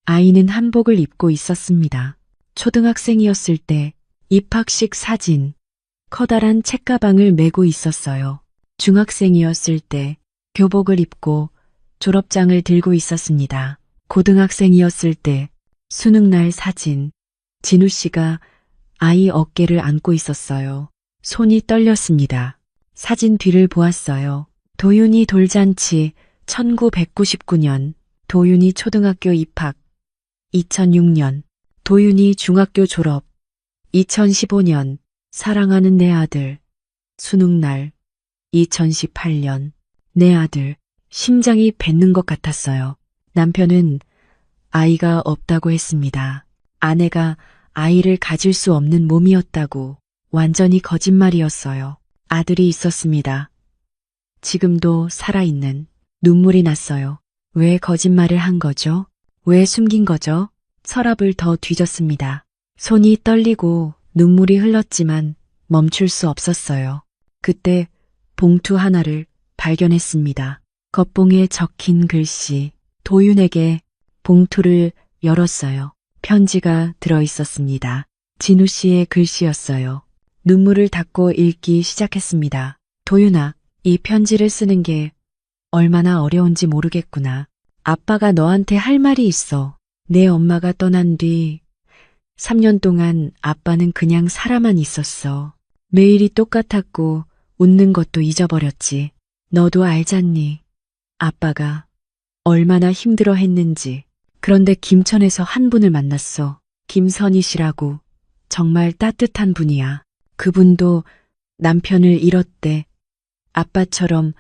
아이는 한복을 입고 있었습니다. 초등학생이었을 때, 입학식 사진, 커다란 책가방을 메고 있었어요. 중학생이었을 때, 교복을 입고 졸업장을 들고 있었습니다. 고등학생이었을 때, 수능날 사진, 진우 씨가 아이 어깨를 안고 있었어요. 손이 떨렸습니다. 사진 뒤를 보았어요. 도윤이 돌잔치 1999년, 도윤이 초등학교 입학 2006년, 도윤이 중학교 졸업 2015년, 사랑하는 내 아들, 수능날 2018년, 내 아들, 심장이 뱉는 것 같았어요. 남편은 아이가 없다고 했습니다. 아내가 아이를 가질 수 없는 몸이었다고. 완전히 거짓말이었어요. 아들이 있었습니다. 지금도 살아있는. 눈물이 났어요. 왜 거짓말을 한 거죠? 왜 숨긴 거죠? 서랍을 더 뒤졌습니다. 손이 떨리고 눈물이 흘렀지만 멈출 수 없었어요. 그때 봉투 하나를 발견했습니다. 겉봉에 적힌 글씨. 도윤에게. 봉투를 열었어요. 편지가 들어 있었습니다. 진우 씨의 글씨였어요. 눈물을 닦고 읽기 시작했습니다. 도윤아, 이 편지를 쓰는 게 얼마나 어려운지 모르겠구나. 아빠가 너한테 할 말이 있어. 내 엄마가 떠난 뒤 3년 동안 아빠는 그냥 살아만 있었어. 매일이 똑같았고 웃는 것도 잊어버렸지. 너도 알잖니. 아빠가 얼마나 힘들어 했는지. 그런데 김천에서 한 분을 만났어. 김선희 씨라고. 정말 따뜻한 분이야. 그분도 남편을 잃었대. 아빠처럼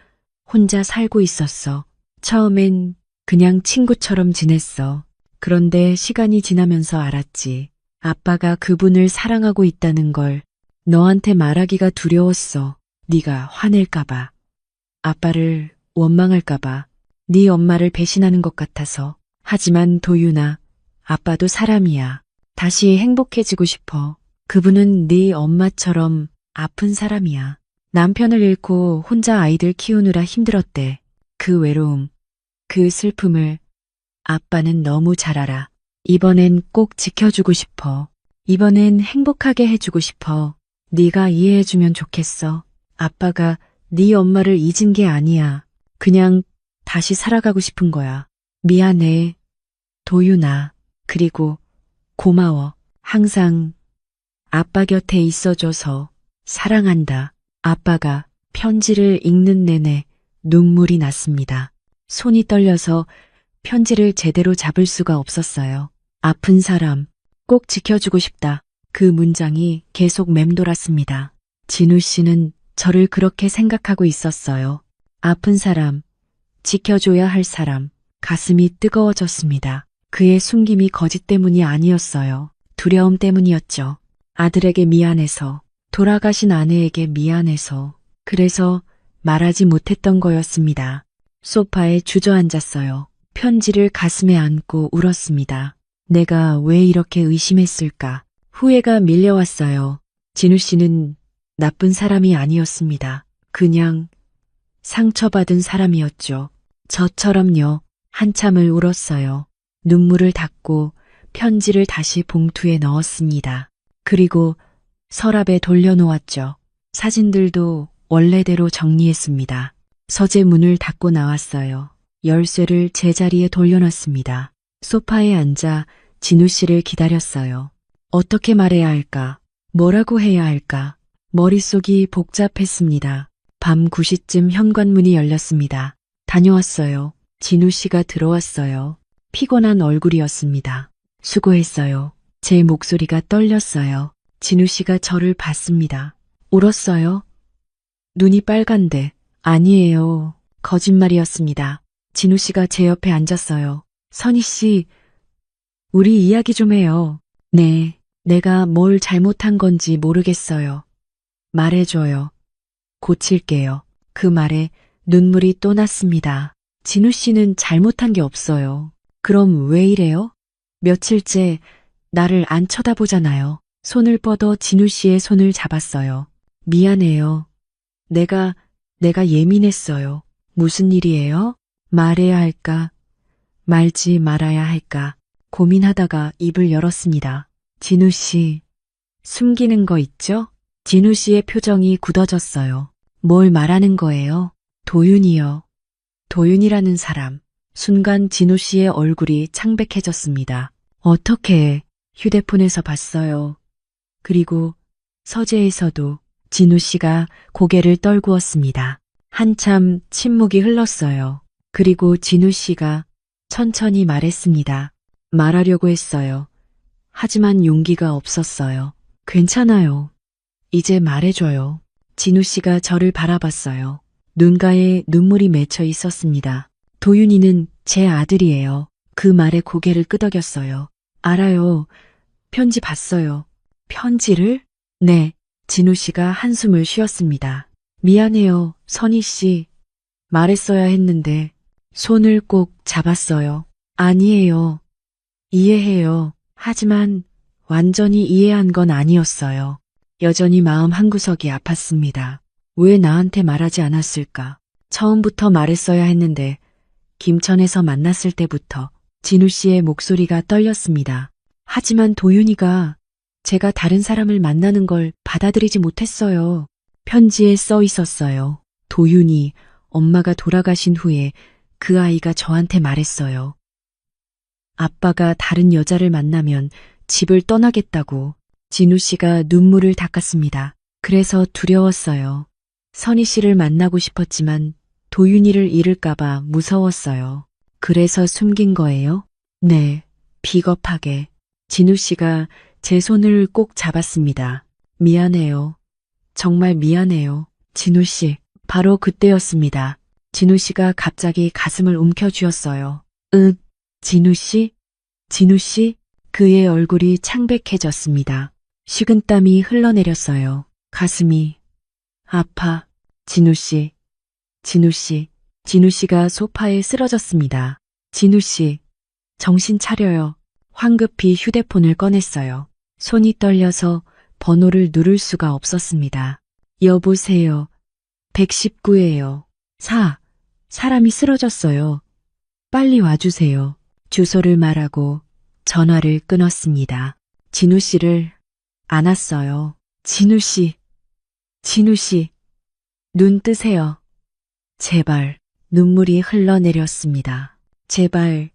혼자 살고 있었어. 처음엔 그냥 친구처럼 지냈어. 그런데 시간이 지나면서 알았지. 아빠가 그분을 사랑하고 있다는 걸. 너한테 말하기가 두려웠어. 네가 화낼까봐. 아빠를 원망할까봐. 네 엄마를 배신하는 것 같아서. 하지만 도윤아, 아빠도 사람이야. 다시 행복해지고 싶어. 그분은 네 엄마처럼 아픈 사람이야. 남편을 잃고 혼자 아이들 키우느라 힘들었대. 그 외로움, 그 슬픔을 아빠는 너무 잘 알아. 이번엔 꼭 지켜주고 싶어. 이번엔 행복하게 해주고 싶어. 네가 이해해주면 좋겠어. 아빠가 네 엄마를 잊은 게 아니야. 그냥 다시 살아가고 싶은 거야. 미안해. 도윤아. 그리고 고마워. 항상 아빠 곁에 있어줘서 사랑한다. 아빠가 편지를 읽는 내내 눈물이 났습니다. 손이 떨려서 편지를 제대로 잡을 수가 없었어요. 아픈 사람, 꼭 지켜주고 싶다. 그 문장이 계속 맴돌았습니다. 진우 씨는 저를 그렇게 생각하고 있었어요. 아픈 사람, 지켜줘야 할 사람, 가슴이 뜨거워졌습니다. 그의 숨김이 거짓 때문이 아니었어요. 두려움 때문이었죠. 아들에게 미안해서, 돌아가신 아내에게 미안해서, 그래서 말하지 못했던 거였습니다. 소파에 주저앉았어요. 편지를 가슴에 안고 울었습니다. 내가 왜 이렇게 의심했을까? 후회가 밀려왔어요. 진우 씨는 나쁜 사람이 아니었습니다. 그냥 상처받은 사람이었죠. 저처럼요. 한참을 울었어요. 눈물을 닦고 편지를 다시 봉투에 넣었습니다. 그리고 서랍에 돌려놓았죠. 사진들도 원래대로 정리했습니다. 서재 문을 닫고 나왔어요. 열쇠를 제자리에 돌려놨습니다. 소파에 앉아 진우 씨를 기다렸어요. 어떻게 말해야 할까? 뭐라고 해야 할까? 머릿속이 복잡했습니다. 밤 9시쯤 현관문이 열렸습니다. 다녀왔어요. 진우 씨가 들어왔어요. 피곤한 얼굴이었습니다. 수고했어요. 제 목소리가 떨렸어요. 진우 씨가 저를 봤습니다. 울었어요? 눈이 빨간데, 아니에요. 거짓말이었습니다. 진우 씨가 제 옆에 앉았어요. 선희 씨, 우리 이야기 좀 해요. 네, 내가 뭘 잘못한 건지 모르겠어요. 말해줘요. 고칠게요. 그 말에 눈물이 또 났습니다. 진우 씨는 잘못한 게 없어요. 그럼 왜 이래요? 며칠째 나를 안 쳐다보잖아요. 손을 뻗어 진우 씨의 손을 잡았어요. 미안해요. 내가 예민했어요. 무슨 일이에요? 말해야 할까? 말지 말아야 할까? 고민하다가 입을 열었습니다. 진우 씨, 숨기는 거 있죠? 진우 씨의 표정이 굳어졌어요. 뭘 말하는 거예요? 도윤이요. 도윤이라는 사람. 순간 진우 씨의 얼굴이 창백해졌습니다. 어떻게 휴대폰에서 봤어요. 그리고 서재에서도 진우 씨가 고개를 떨구었습니다. 한참 침묵이 흘렀어요. 그리고 진우 씨가 천천히 말했습니다. 말하려고 했어요. 하지만 용기가 없었어요. 괜찮아요. 이제 말해줘요. 진우 씨가 저를 바라봤어요. 눈가에 눈물이 맺혀 있었습니다. 도윤이는 제 아들이에요. 그 말에 고개를 끄덕였어요. 알아요. 편지 봤어요. 편지를? 네. 진우 씨가 한숨을 쉬었습니다. 미안해요, 선희 씨. 말했어야 했는데 손을 꼭 잡았어요. 아니에요. 이해해요. 하지만 완전히 이해한 건 아니었어요. 여전히 마음 한구석이 아팠습니다. 왜 나한테 말하지 않았을까? 처음부터 말했어야 했는데 김천에서 만났을 때부터 진우 씨의 목소리가 떨렸습니다. 하지만 도윤이가 제가 다른 사람을 만나는 걸 받아들이지 못했어요. 편지에 써 있었어요. 도윤이 엄마가 돌아가신 후에 그 아이가 저한테 말했어요. 아빠가 다른 여자를 만나면 집을 떠나겠다고. 진우 씨가 눈물을 닦았습니다. 그래서 두려웠어요. 선희 씨를 만나고 싶었지만 도윤이를 잃을까봐 무서웠어요. 그래서 숨긴 거예요? 네, 비겁하게. 진우 씨가 제 손을 꼭 잡았습니다. 미안해요. 정말 미안해요. 진우 씨, 바로 그때였습니다. 진우 씨가 갑자기 가슴을 움켜쥐었어요. 진우 씨? 진우 씨? 그의 얼굴이 창백해졌습니다. 식은땀이 흘러내렸어요. 가슴이 아파. 진우 씨. 진우 씨. 진우 씨가 소파에 쓰러졌습니다. 진우 씨, 정신 차려요. 황급히 휴대폰을 꺼냈어요. 손이 떨려서 번호를 누를 수가 없었습니다. 여보세요. 119예요. 사람이 쓰러졌어요. 빨리 와주세요. 주소를 말하고 전화를 끊었습니다. 진우 씨를 안았어요. 진우 씨, 진우 씨, 눈 뜨세요. 제발. 눈물이 흘러내렸습니다. 제발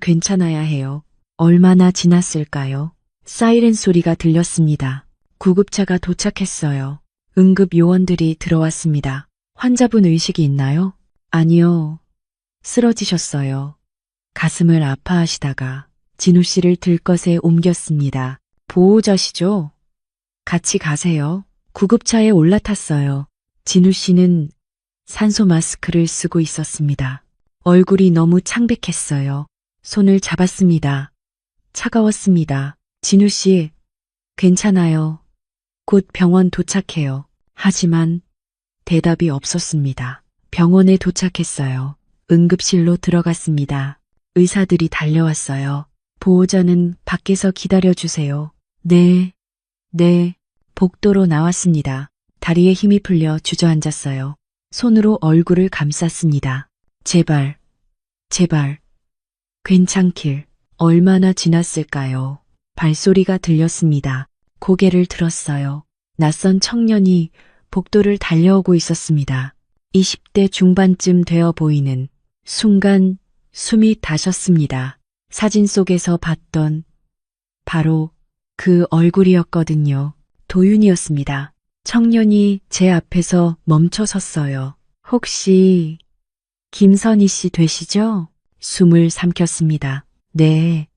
괜찮아야 해요. 얼마나 지났을까요? 사이렌 소리가 들렸습니다. 구급차가 도착했어요. 응급 요원들이 들어왔습니다. 환자분 의식이 있나요? 아니요. 쓰러지셨어요. 가슴을 아파하시다가 진우 씨를 들것에 옮겼습니다. 보호자시죠? 같이 가세요. 구급차에 올라탔어요. 진우 씨는 산소 마스크를 쓰고 있었습니다. 얼굴이 너무 창백했어요. 손을 잡았습니다. 차가웠습니다. 진우 씨, 괜찮아요. 곧 병원 도착해요. 하지만 대답이 없었습니다. 병원에 도착했어요. 응급실로 들어갔습니다. 의사들이 달려왔어요. 보호자는 밖에서 기다려주세요. 네. 복도로 나왔습니다. 다리에 힘이 풀려 주저앉았어요. 손으로 얼굴을 감쌌습니다. 제발. 괜찮길. 얼마나 지났을까요? 발소리가 들렸습니다. 고개를 들었어요. 낯선 청년이 복도를 달려오고 있었습니다. 20대 중반쯤 되어 보이는 순간 숨이 다셨습니다. 사진 속에서 봤던 바로 그 얼굴이었거든요. 도윤이었습니다. 청년이 제 앞에서 멈춰 섰어요. 혹시 김선희 씨 되시죠? 숨을 삼켰습니다. 네,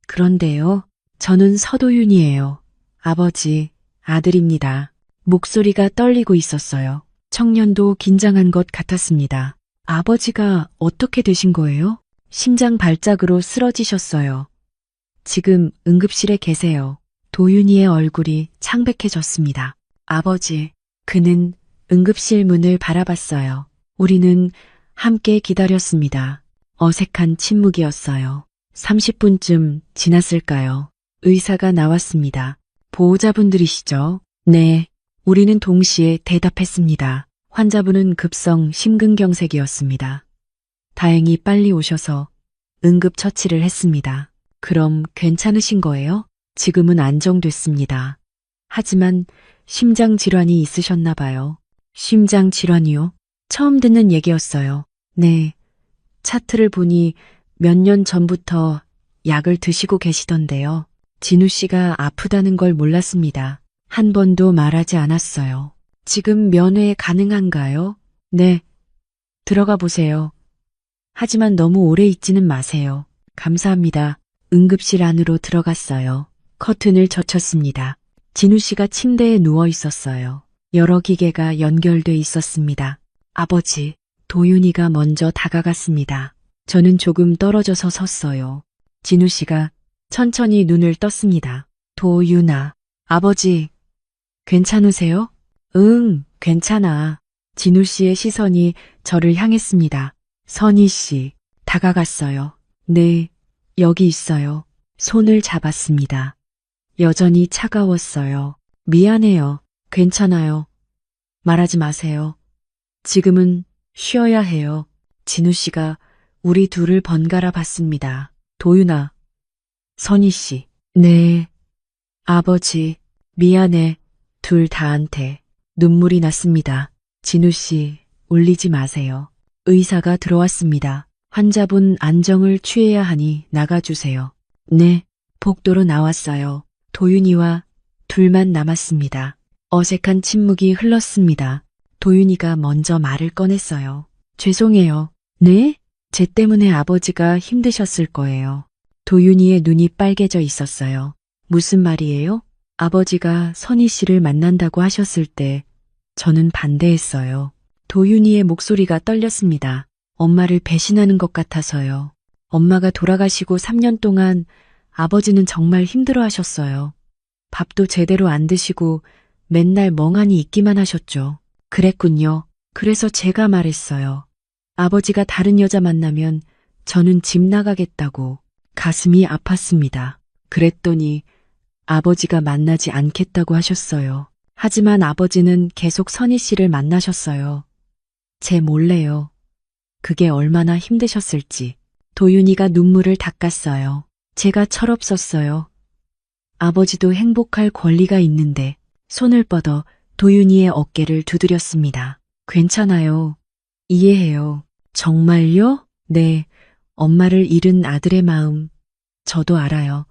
그런데요. 저는 서도윤이에요. 아버지, 아들입니다. 목소리가 떨리고 있었어요. 청년도 긴장한 것 같았습니다. 아버지가 어떻게 되신 거예요? 심장 발작으로 쓰러지셨어요. 지금 응급실에 계세요. 도윤이의 얼굴이 창백해졌습니다. 아버지, 그는 응급실 문을 바라봤어요. 우리는 함께 기다렸습니다. 어색한 침묵이었어요. 30분쯤 지났을까요? 의사가 나왔습니다. 보호자분들이시죠? 네. 우리는 동시에 대답했습니다. 환자분은 급성 심근경색이었습니다. 다행히 빨리 오셔서 응급처치를 했습니다. 그럼 괜찮으신 거예요? 지금은 안정됐습니다. 하지만 심장 질환이 있으셨나 봐요. 심장 질환이요? 처음 듣는 얘기였어요. 네. 차트를 보니 몇 년 전부터 약을 드시고 계시던데요. 진우 씨가 아프다는 걸 몰랐습니다. 한 번도 말하지 않았어요. 지금 면회 가능한가요? 네. 들어가 보세요. 하지만 너무 오래 있지는 마세요. 감사합니다. 응급실 안으로 들어갔어요. 커튼을 젖혔습니다. 진우 씨가 침대에 누워 있었어요. 여러 기계가 연결돼 있었습니다. 아버지, 도윤이가 먼저 다가갔습니다. 저는 조금 떨어져서 섰어요. 진우 씨가 천천히 눈을 떴습니다. 도윤아, 아버지, 괜찮으세요? 응, 괜찮아. 진우 씨의 시선이 저를 향했습니다. 선희 씨, 다가갔어요. 네, 여기 있어요. 손을 잡았습니다. 여전히 차가웠어요. 미안해요. 괜찮아요. 말하지 마세요. 지금은 쉬어야 해요. 진우 씨가 우리 둘을 번갈아 봤습니다. 도윤아, 선희 씨. 네. 아버지, 미안해. 둘 다한테 눈물이 났습니다. 진우 씨, 울리지 마세요. 의사가 들어왔습니다. 환자분 안정을 취해야 하니 나가주세요. 네, 복도로 나왔어요. 도윤이와 둘만 남았습니다. 어색한 침묵이 흘렀습니다. 도윤이가 먼저 말을 꺼냈어요. 죄송해요. 네? 제 때문에 아버지가 힘드셨을 거예요. 도윤이의 눈이 빨개져 있었어요. 무슨 말이에요? 아버지가 선희 씨를 만난다고 하셨을 때 저는 반대했어요. 도윤이의 목소리가 떨렸습니다. 엄마를 배신하는 것 같아서요. 엄마가 돌아가시고 3년 동안 아버지는 정말 힘들어 하셨어요. 밥도 제대로 안 드시고 맨날 멍하니 있기만 하셨죠. 그랬군요. 그래서 제가 말했어요. 아버지가 다른 여자 만나면 저는 집 나가겠다고. 가슴이 아팠습니다. 그랬더니 아버지가 만나지 않겠다고 하셨어요. 하지만 아버지는 계속 선희 씨를 만나셨어요. 제 몰래요. 그게 얼마나 힘드셨을지. 도윤이가 눈물을 닦았어요. 제가 철없었어요. 아버지도 행복할 권리가 있는데 손을 뻗어 도윤이의 어깨를 두드렸습니다. 괜찮아요. 이해해요. 정말요? 네. 엄마를 잃은 아들의 마음. 저도 알아요.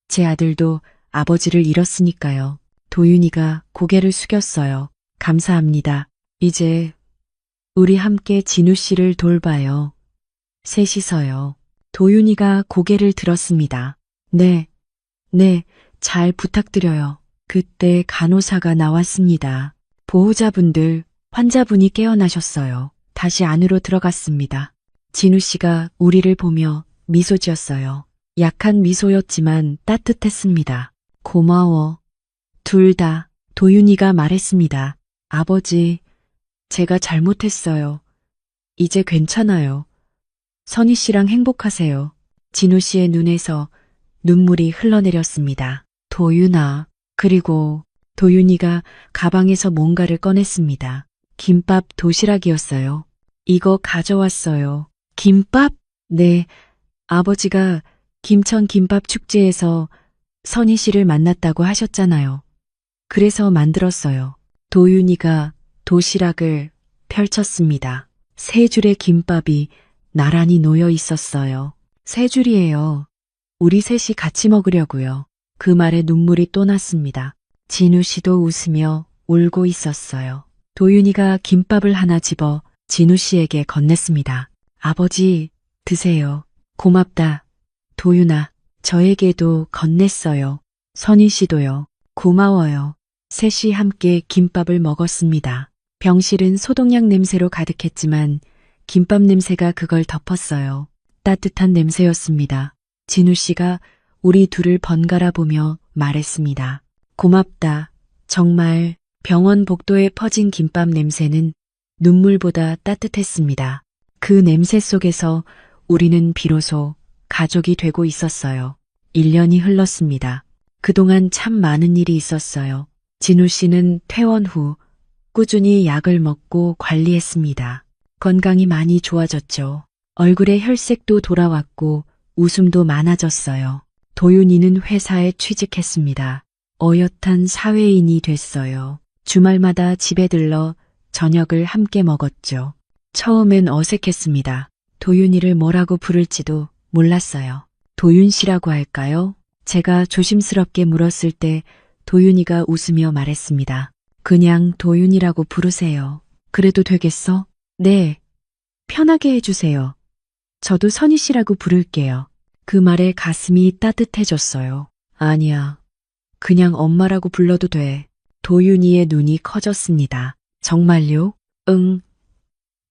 제 아들도 아버지를 잃었으니까요. 도윤이가 고개를 숙였어요. 감사합니다. 이제 우리 함께 진우 씨를 돌봐요. 셋이서요. 도윤이가 고개를 들었습니다. 네, 네, 잘 부탁드려요. 그때 간호사가 나왔습니다. 보호자분들, 환자분이 깨어나셨어요. 다시 안으로 들어갔습니다. 진우 씨가 우리를 보며 미소 지었어요. 약한 미소였지만 따뜻했습니다. 고마워. 둘 다. 도윤이가 말했습니다. 아버지, 제가 잘못했어요. 이제 괜찮아요. 선희 씨랑 행복하세요. 진우 씨의 눈에서 눈물이 흘러내렸습니다. 도윤아. 그리고 도윤이가 가방에서 뭔가를 꺼냈습니다. 김밥 도시락이었어요. 이거 가져왔어요. 김밥? 네. 아버지가 김천 김밥 축제에서 선희 씨를 만났다고 하셨잖아요. 그래서 만들었어요. 도윤이가 도시락을 펼쳤습니다. 세 줄의 김밥이 나란히 놓여 있었어요. 세 줄이에요. 우리 셋이 같이 먹으려고요. 그 말에 눈물이 또 났습니다. 진우 씨도 웃으며 울고 있었어요. 도윤이가 김밥을 하나 집어 진우 씨에게 건넸습니다. 아버지, 드세요. 고맙다. 도윤아. 저에게도 건넸어요. 선희 씨도요. 고마워요. 셋이 함께 김밥을 먹었습니다. 병실은 소독약 냄새로 가득했지만 김밥 냄새가 그걸 덮었어요. 따뜻한 냄새였습니다. 진우 씨가 우리 둘을 번갈아 보며 말했습니다. 고맙다. 정말. 병원 복도에 퍼진 김밥 냄새는 눈물보다 따뜻했습니다. 그 냄새 속에서 우리는 비로소 가족이 되고 있었어요. 1년이 흘렀습니다. 그동안 참 많은 일이 있었어요. 진우 씨는 퇴원 후 꾸준히 약을 먹고 관리했습니다. 건강이 많이 좋아졌죠. 얼굴에 혈색도 돌아왔고 웃음도 많아졌어요. 도윤이는 회사에 취직했습니다. 어엿한 사회인이 됐어요. 주말마다 집에 들러 저녁을 함께 먹었죠. 처음엔 어색했습니다. 도윤이를 뭐라고 부를지도 몰랐어요. 도윤 씨라고 할까요? 제가 조심스럽게 물었을 때 도윤이가 웃으며 말했습니다. 그냥 도윤이라고 부르세요. 그래도 되겠어? 네. 편하게 해주세요. 저도 선희 씨라고 부를게요. 그 말에 가슴이 따뜻해졌어요. 아니야. 그냥 엄마라고 불러도 돼. 도윤이의 눈이 커졌습니다. 정말요? 응.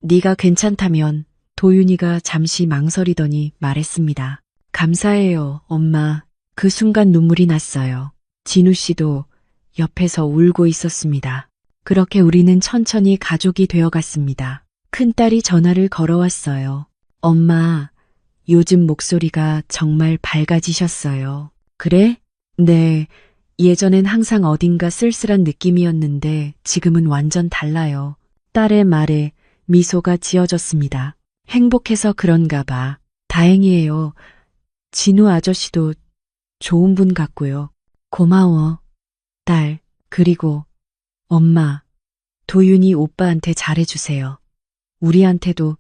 네가 괜찮다면. 도윤이가 잠시 망설이더니 말했습니다. 감사해요, 엄마. 그 순간 눈물이 났어요. 진우 씨도 옆에서 울고 있었습니다. 그렇게 우리는 천천히 가족이 되어갔습니다. 큰딸이 전화를 걸어왔어요. 엄마, 요즘 목소리가 정말 밝아지셨어요. 그래? 네. 예전엔 항상 어딘가 쓸쓸한 느낌이었는데 지금은 완전 달라요. 딸의 말에 미소가 지어졌습니다. 행복해서 그런가 봐. 다행이에요. 진우 아저씨도 좋은 분 같고요. 고마워. 딸, 그리고 엄마, 도윤이 오빠한테 잘해주세요. 우리한테도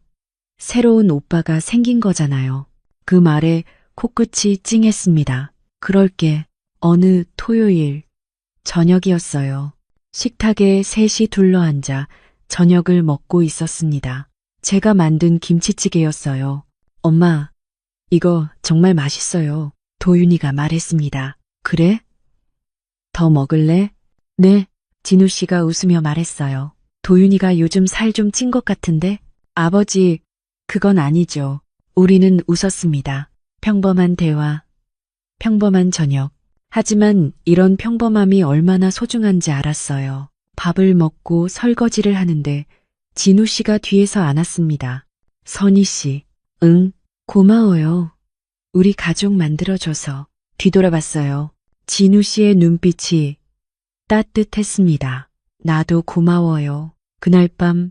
새로운 오빠가 생긴 거잖아요. 그 말에 코끝이 찡했습니다. 그럴게. 어느 토요일 저녁이었어요. 식탁에 셋이 둘러앉아 저녁을 먹고 있었습니다. 제가 만든 김치찌개였어요. 엄마, 이거 정말 맛있어요. 도윤이가 말했습니다. 그래? 더 먹을래? 네. 진우 씨가 웃으며 말했어요. 도윤이가 요즘 살 좀 찐 것 같은데? 아버지, 그건 아니죠. 우리는 웃었습니다. 평범한 대화, 평범한 저녁. 하지만 이런 평범함이 얼마나 소중한지 알았어요. 밥을 먹고 설거지를 하는데 진우 씨가 뒤에서 안았습니다. 선희 씨, 응, 고마워요. 우리 가족 만들어줘서. 뒤돌아봤어요. 진우 씨의 눈빛이 따뜻했습니다. 나도 고마워요. 그날 밤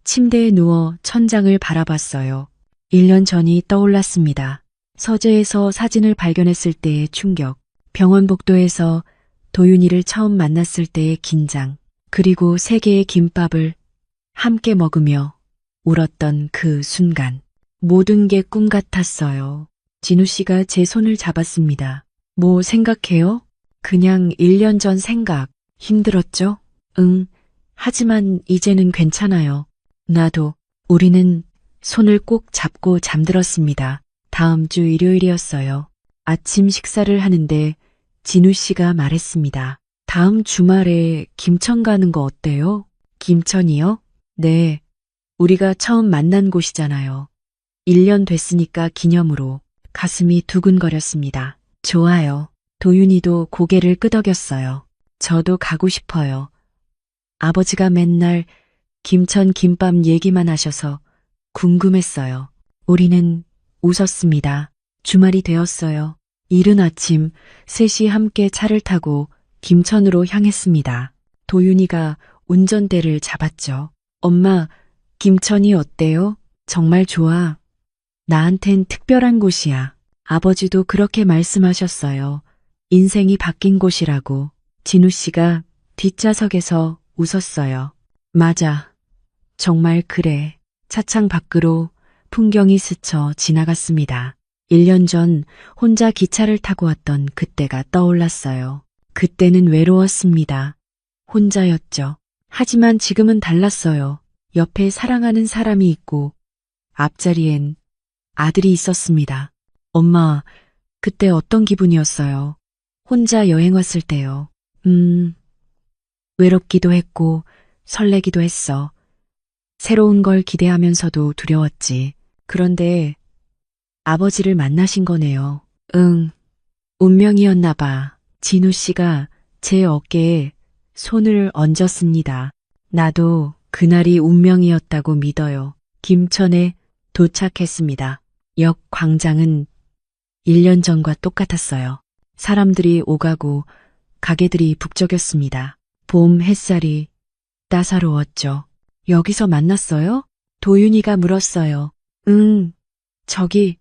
침대에 누워 천장을 바라봤어요. 1년 전이 떠올랐습니다. 서재에서 사진을 발견했을 때의 충격, 병원 복도에서 도윤이를 처음 만났을 때의 긴장, 그리고 3개의 김밥을 함께 먹으며 울었던 그 순간. 모든 게 꿈 같았어요. 진우 씨가 제 손을 잡았습니다. 뭐 생각해요? 그냥 1년 전 생각. 힘들었죠? 응. 하지만 이제는 괜찮아요. 나도. 우리는 손을 꼭 잡고 잠들었습니다. 다음 주 일요일이었어요. 아침 식사를 하는데 진우 씨가 말했습니다. 다음 주말에 김천 가는 거 어때요? 김천이요? 네. 우리가 처음 만난 곳이잖아요. 1년 됐으니까 기념으로. 가슴이 두근거렸습니다. 좋아요. 도윤이도 고개를 끄덕였어요. 저도 가고 싶어요. 아버지가 맨날 김천 김밥 얘기만 하셔서 궁금했어요. 우리는 웃었습니다. 주말이 되었어요. 이른 아침 3시 함께 차를 타고 김천으로 향했습니다. 도윤이가 운전대를 잡았죠. 엄마, 김천이 어때요? 정말 좋아. 나한텐 특별한 곳이야. 아버지도 그렇게 말씀하셨어요. 인생이 바뀐 곳이라고. 진우 씨가 뒷좌석에서 웃었어요. 맞아. 정말 그래. 차창 밖으로 풍경이 스쳐 지나갔습니다. 1년 전 혼자 기차를 타고 왔던 그때가 떠올랐어요. 그때는 외로웠습니다. 혼자였죠. 하지만 지금은 달랐어요. 옆에 사랑하는 사람이 있고 앞자리엔 아들이 있었습니다. 엄마, 그때 어떤 기분이었어요? 혼자 여행 왔을 때요. 외롭기도 했고 설레기도 했어. 새로운 걸 기대하면서도 두려웠지. 그런데 아버지를 만나신 거네요. 응, 운명이었나 봐. 진우 씨가 제 어깨에 손을 얹었습니다. 나도 그날이 운명이었다고 믿어요. 김천에 도착했습니다. 역 광장은 1년 전과 똑같았어요. 사람들이 오가고 가게들이 북적였습니다. 봄 햇살이 따사로웠죠. 여기서 만났어요? 도윤이가 물었어요. 응, 저기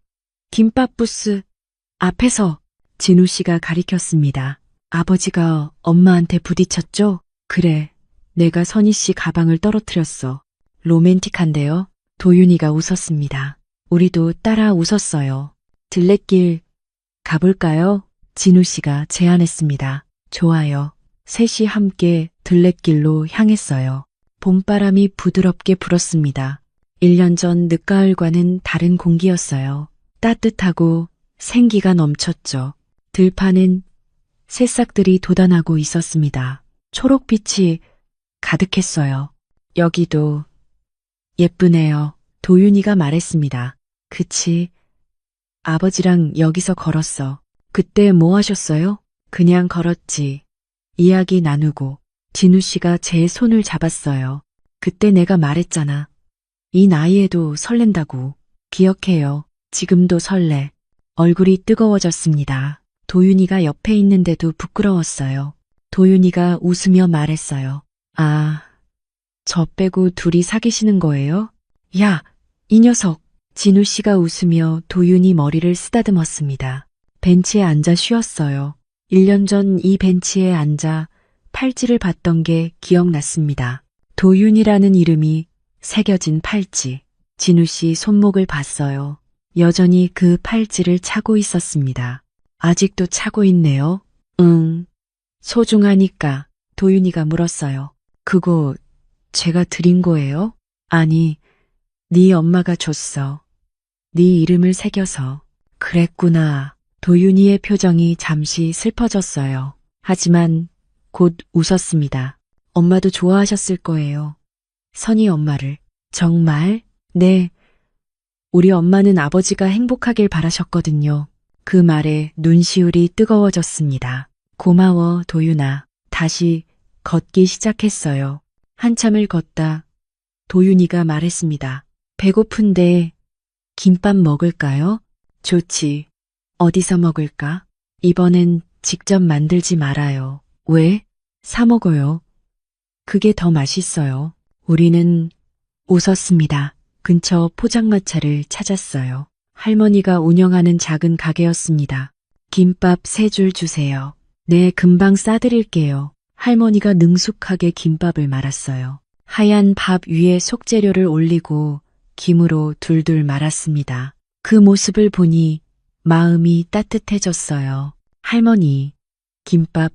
김밥 부스 앞에서. 진우 씨가 가리켰습니다. 아버지가 엄마한테 부딪혔죠? 그래, 내가 선희 씨 가방을 떨어뜨렸어. 로맨틱한데요? 도윤이가 웃었습니다. 우리도 따라 웃었어요. 들레길 가볼까요? 진우 씨가 제안했습니다. 좋아요. 셋이 함께 들레길로 향했어요. 봄바람이 부드럽게 불었습니다. 1년 전 늦가을과는 다른 공기였어요. 따뜻하고 생기가 넘쳤죠. 들판엔 새싹들이 돋아나고 있었습니다. 초록빛이 가득했어요. 여기도 예쁘네요. 도윤이가 말했습니다. 그치? 아버지랑 여기서 걸었어. 그때 뭐 하셨어요? 그냥 걸었지. 이야기 나누고. 진우 씨가 제 손을 잡았어요. 그때 내가 말했잖아. 이 나이에도 설렌다고. 기억해요. 지금도 설레. 얼굴이 뜨거워졌습니다. 도윤이가 옆에 있는데도 부끄러웠어요. 도윤이가 웃으며 말했어요. 아, 저 빼고 둘이 사귀시는 거예요? 야, 이 녀석. 진우 씨가 웃으며 도윤이 머리를 쓰다듬었습니다. 벤치에 앉아 쉬었어요. 1년 전 이 벤치에 앉아 팔찌를 봤던 게 기억났습니다. 도윤이라는 이름이 새겨진 팔찌. 진우 씨 손목을 봤어요. 여전히 그 팔찌를 차고 있었습니다. 아직도 차고 있네요. 응. 소중하니까. 도윤이가 물었어요. 그거 제가 드린 거예요? 아니, 네 엄마가 줬어. 네 이름을 새겨서. 그랬구나. 도윤이의 표정이 잠시 슬퍼졌어요. 하지만 곧 웃었습니다. 엄마도 좋아하셨을 거예요. 선희 엄마를. 정말? 네. 우리 엄마는 아버지가 행복하길 바라셨거든요. 그 말에 눈시울이 뜨거워졌습니다. 고마워, 도윤아. 다시 걷기 시작했어요. 한참을 걷다 도윤이가 말했습니다. 배고픈데 김밥 먹을까요? 좋지. 어디서 먹을까? 이번엔 직접 만들지 말아요. 왜? 사 먹어요. 그게 더 맛있어요. 우리는 웃었습니다. 근처 포장마차를 찾았어요. 할머니가 운영하는 작은 가게였습니다. 김밥 3줄 주세요. 네, 금방 싸드릴게요. 할머니가 능숙하게 김밥을 말았어요. 하얀 밥 위에 속재료를 올리고 김으로 둘둘 말았습니다. 그 모습을 보니 마음이 따뜻해졌어요. 할머니, 김밥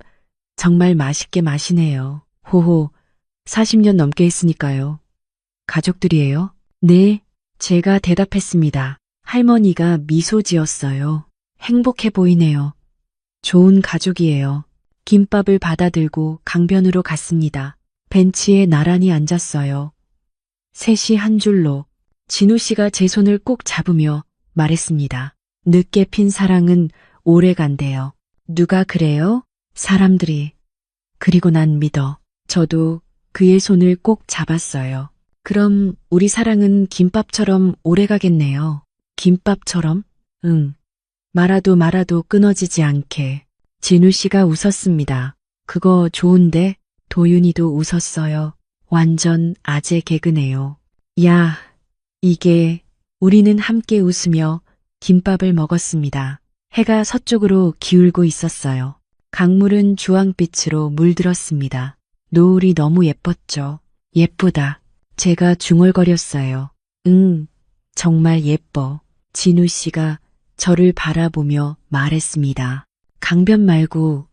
정말 맛있게 마시네요. 호호, 40년 넘게 했으니까요. 가족들이에요? 네, 제가 대답했습니다. 할머니가 미소 지었어요. 행복해 보이네요. 좋은 가족이에요. 김밥을 받아들고 강변으로 갔습니다. 벤치에 나란히 앉았어요. 셋이 한 줄로. 진우 씨가 제 손을 꼭 잡으며 말했습니다. 늦게 핀 사랑은 오래 간대요. 누가 그래요? 사람들이. 그리고 난 믿어. 저도 그의 손을 꼭 잡았어요. 그럼 우리 사랑은 김밥처럼 오래 가겠네요. 김밥처럼? 응. 말아도 끊어지지 않게. 진우 씨가 웃었습니다. 그거 좋은데? 도윤이도 웃었어요. 완전 아재 개그네요. 야, 이게. 우리는 함께 웃으며 김밥을 먹었습니다. 해가 서쪽으로 기울고 있었어요. 강물은 주황빛으로 물들었습니다. 노을이 너무 예뻤죠. 예쁘다. 제가 중얼거렸어요. 응, 정말 예뻐. 진우 씨가 저를 바라보며 말했습니다. 강변 말고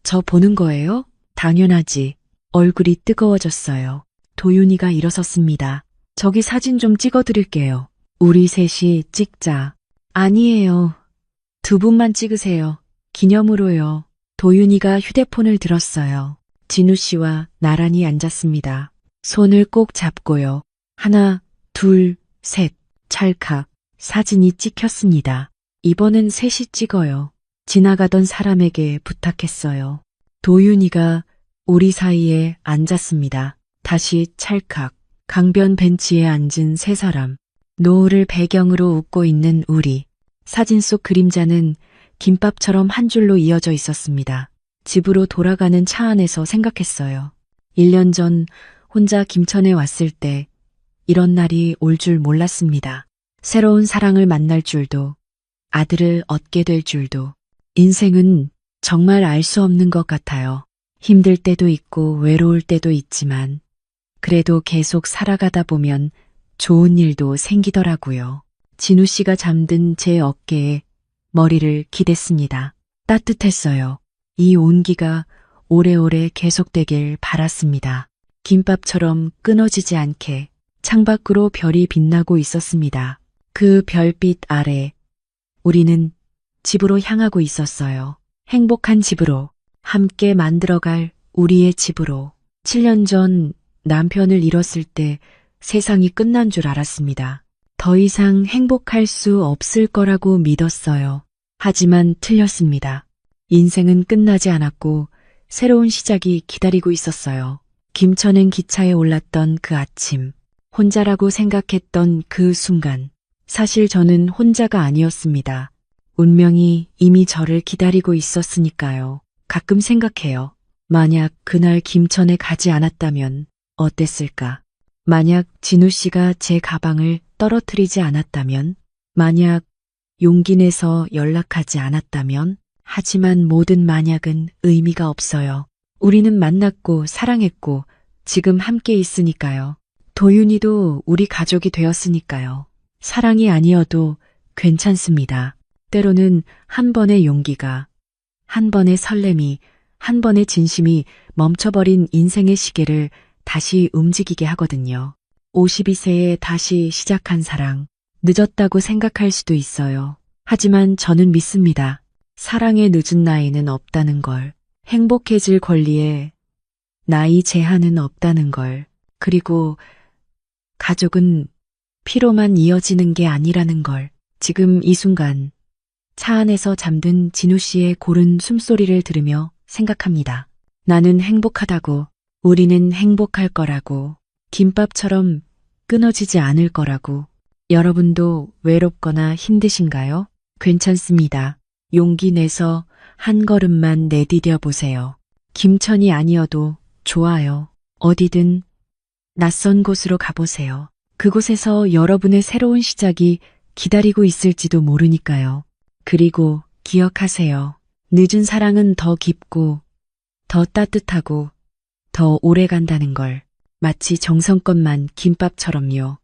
저 보는 거예요? 당연하지. 얼굴이 뜨거워졌어요. 도윤이가 일어섰습니다. 저기 사진 좀 찍어드릴게요. 우리 셋이 찍자. 아니에요. 두 분만 찍으세요. 기념으로요. 도윤이가 휴대폰을 들었어요. 진우 씨와 나란히 앉았습니다. 손을 꼭 잡고요. 하나, 둘, 셋, 찰칵. 사진이 찍혔습니다. 이번엔 셋이 찍어요. 지나가던 사람에게 부탁했어요. 도윤이가 우리 사이에 앉았습니다. 다시 찰칵. 강변 벤치에 앉은 세 사람. 노을을 배경으로 웃고 있는 우리. 사진 속 그림자는 김밥처럼 한 줄로 이어져 있었습니다. 집으로 돌아가는 차 안에서 생각했어요. 1년 전 혼자 김천에 왔을 때 이런 날이 올 줄 몰랐습니다. 새로운 사랑을 만날 줄도, 아들을 얻게 될 줄도. 인생은 정말 알 수 없는 것 같아요. 힘들 때도 있고 외로울 때도 있지만 그래도 계속 살아가다 보면 좋은 일도 생기더라고요. 진우 씨가 잠든 제 어깨에 머리를 기댔습니다. 따뜻했어요. 이 온기가 오래오래 계속되길 바랐습니다. 김밥처럼 끊어지지 않게 창밖으로 별이 빛나고 있었습니다. 그 별빛 아래 우리는 집으로 향하고 있었어요. 행복한 집으로, 함께 만들어갈 우리의 집으로. 7년 전 남편을 잃었을 때 세상이 끝난 줄 알았습니다. 더 이상 행복할 수 없을 거라고 믿었어요. 하지만 틀렸습니다. 인생은 끝나지 않았고 새로운 시작이 기다리고 있었어요. 김천행 기차에 올랐던 그 아침, 혼자라고 생각했던 그 순간, 사실 저는 혼자가 아니었습니다. 운명이 이미 저를 기다리고 있었으니까요. 가끔 생각해요. 만약 그날 김천에 가지 않았다면 어땠을까? 만약 진우 씨가 제 가방을 떨어뜨리지 않았다면? 만약 용기 내서 연락하지 않았다면? 하지만 모든 만약은 의미가 없어요. 우리는 만났고 사랑했고 지금 함께 있으니까요. 도윤이도 우리 가족이 되었으니까요. 사랑이 아니어도 괜찮습니다. 때로는 한 번의 용기가, 한 번의 설렘이, 한 번의 진심이 멈춰버린 인생의 시계를 다시 움직이게 하거든요. 52세에 다시 시작한 사랑, 늦었다고 생각할 수도 있어요. 하지만 저는 믿습니다. 사랑의 늦은 나이는 없다는 걸, 행복해질 권리에 나이 제한은 없다는 걸, 그리고 가족은 피로만 이어지는 게 아니라는 걸. 지금 이 순간 차 안에서 잠든 진우 씨의 고른 숨소리를 들으며 생각합니다. 나는 행복하다고, 우리는 행복할 거라고, 김밥처럼 끊어지지 않을 거라고. 여러분도 외롭거나 힘드신가요? 괜찮습니다. 용기 내서 한 걸음만 내디뎌 보세요. 김천이 아니어도 좋아요. 어디든 낯선 곳으로 가보세요. 그곳에서 여러분의 새로운 시작이 기다리고 있을지도 모르니까요. 그리고 기억하세요. 늦은 사랑은 더 깊고, 더 따뜻하고, 더 오래 간다는 걸. 마치 정성껏만 김밥처럼요.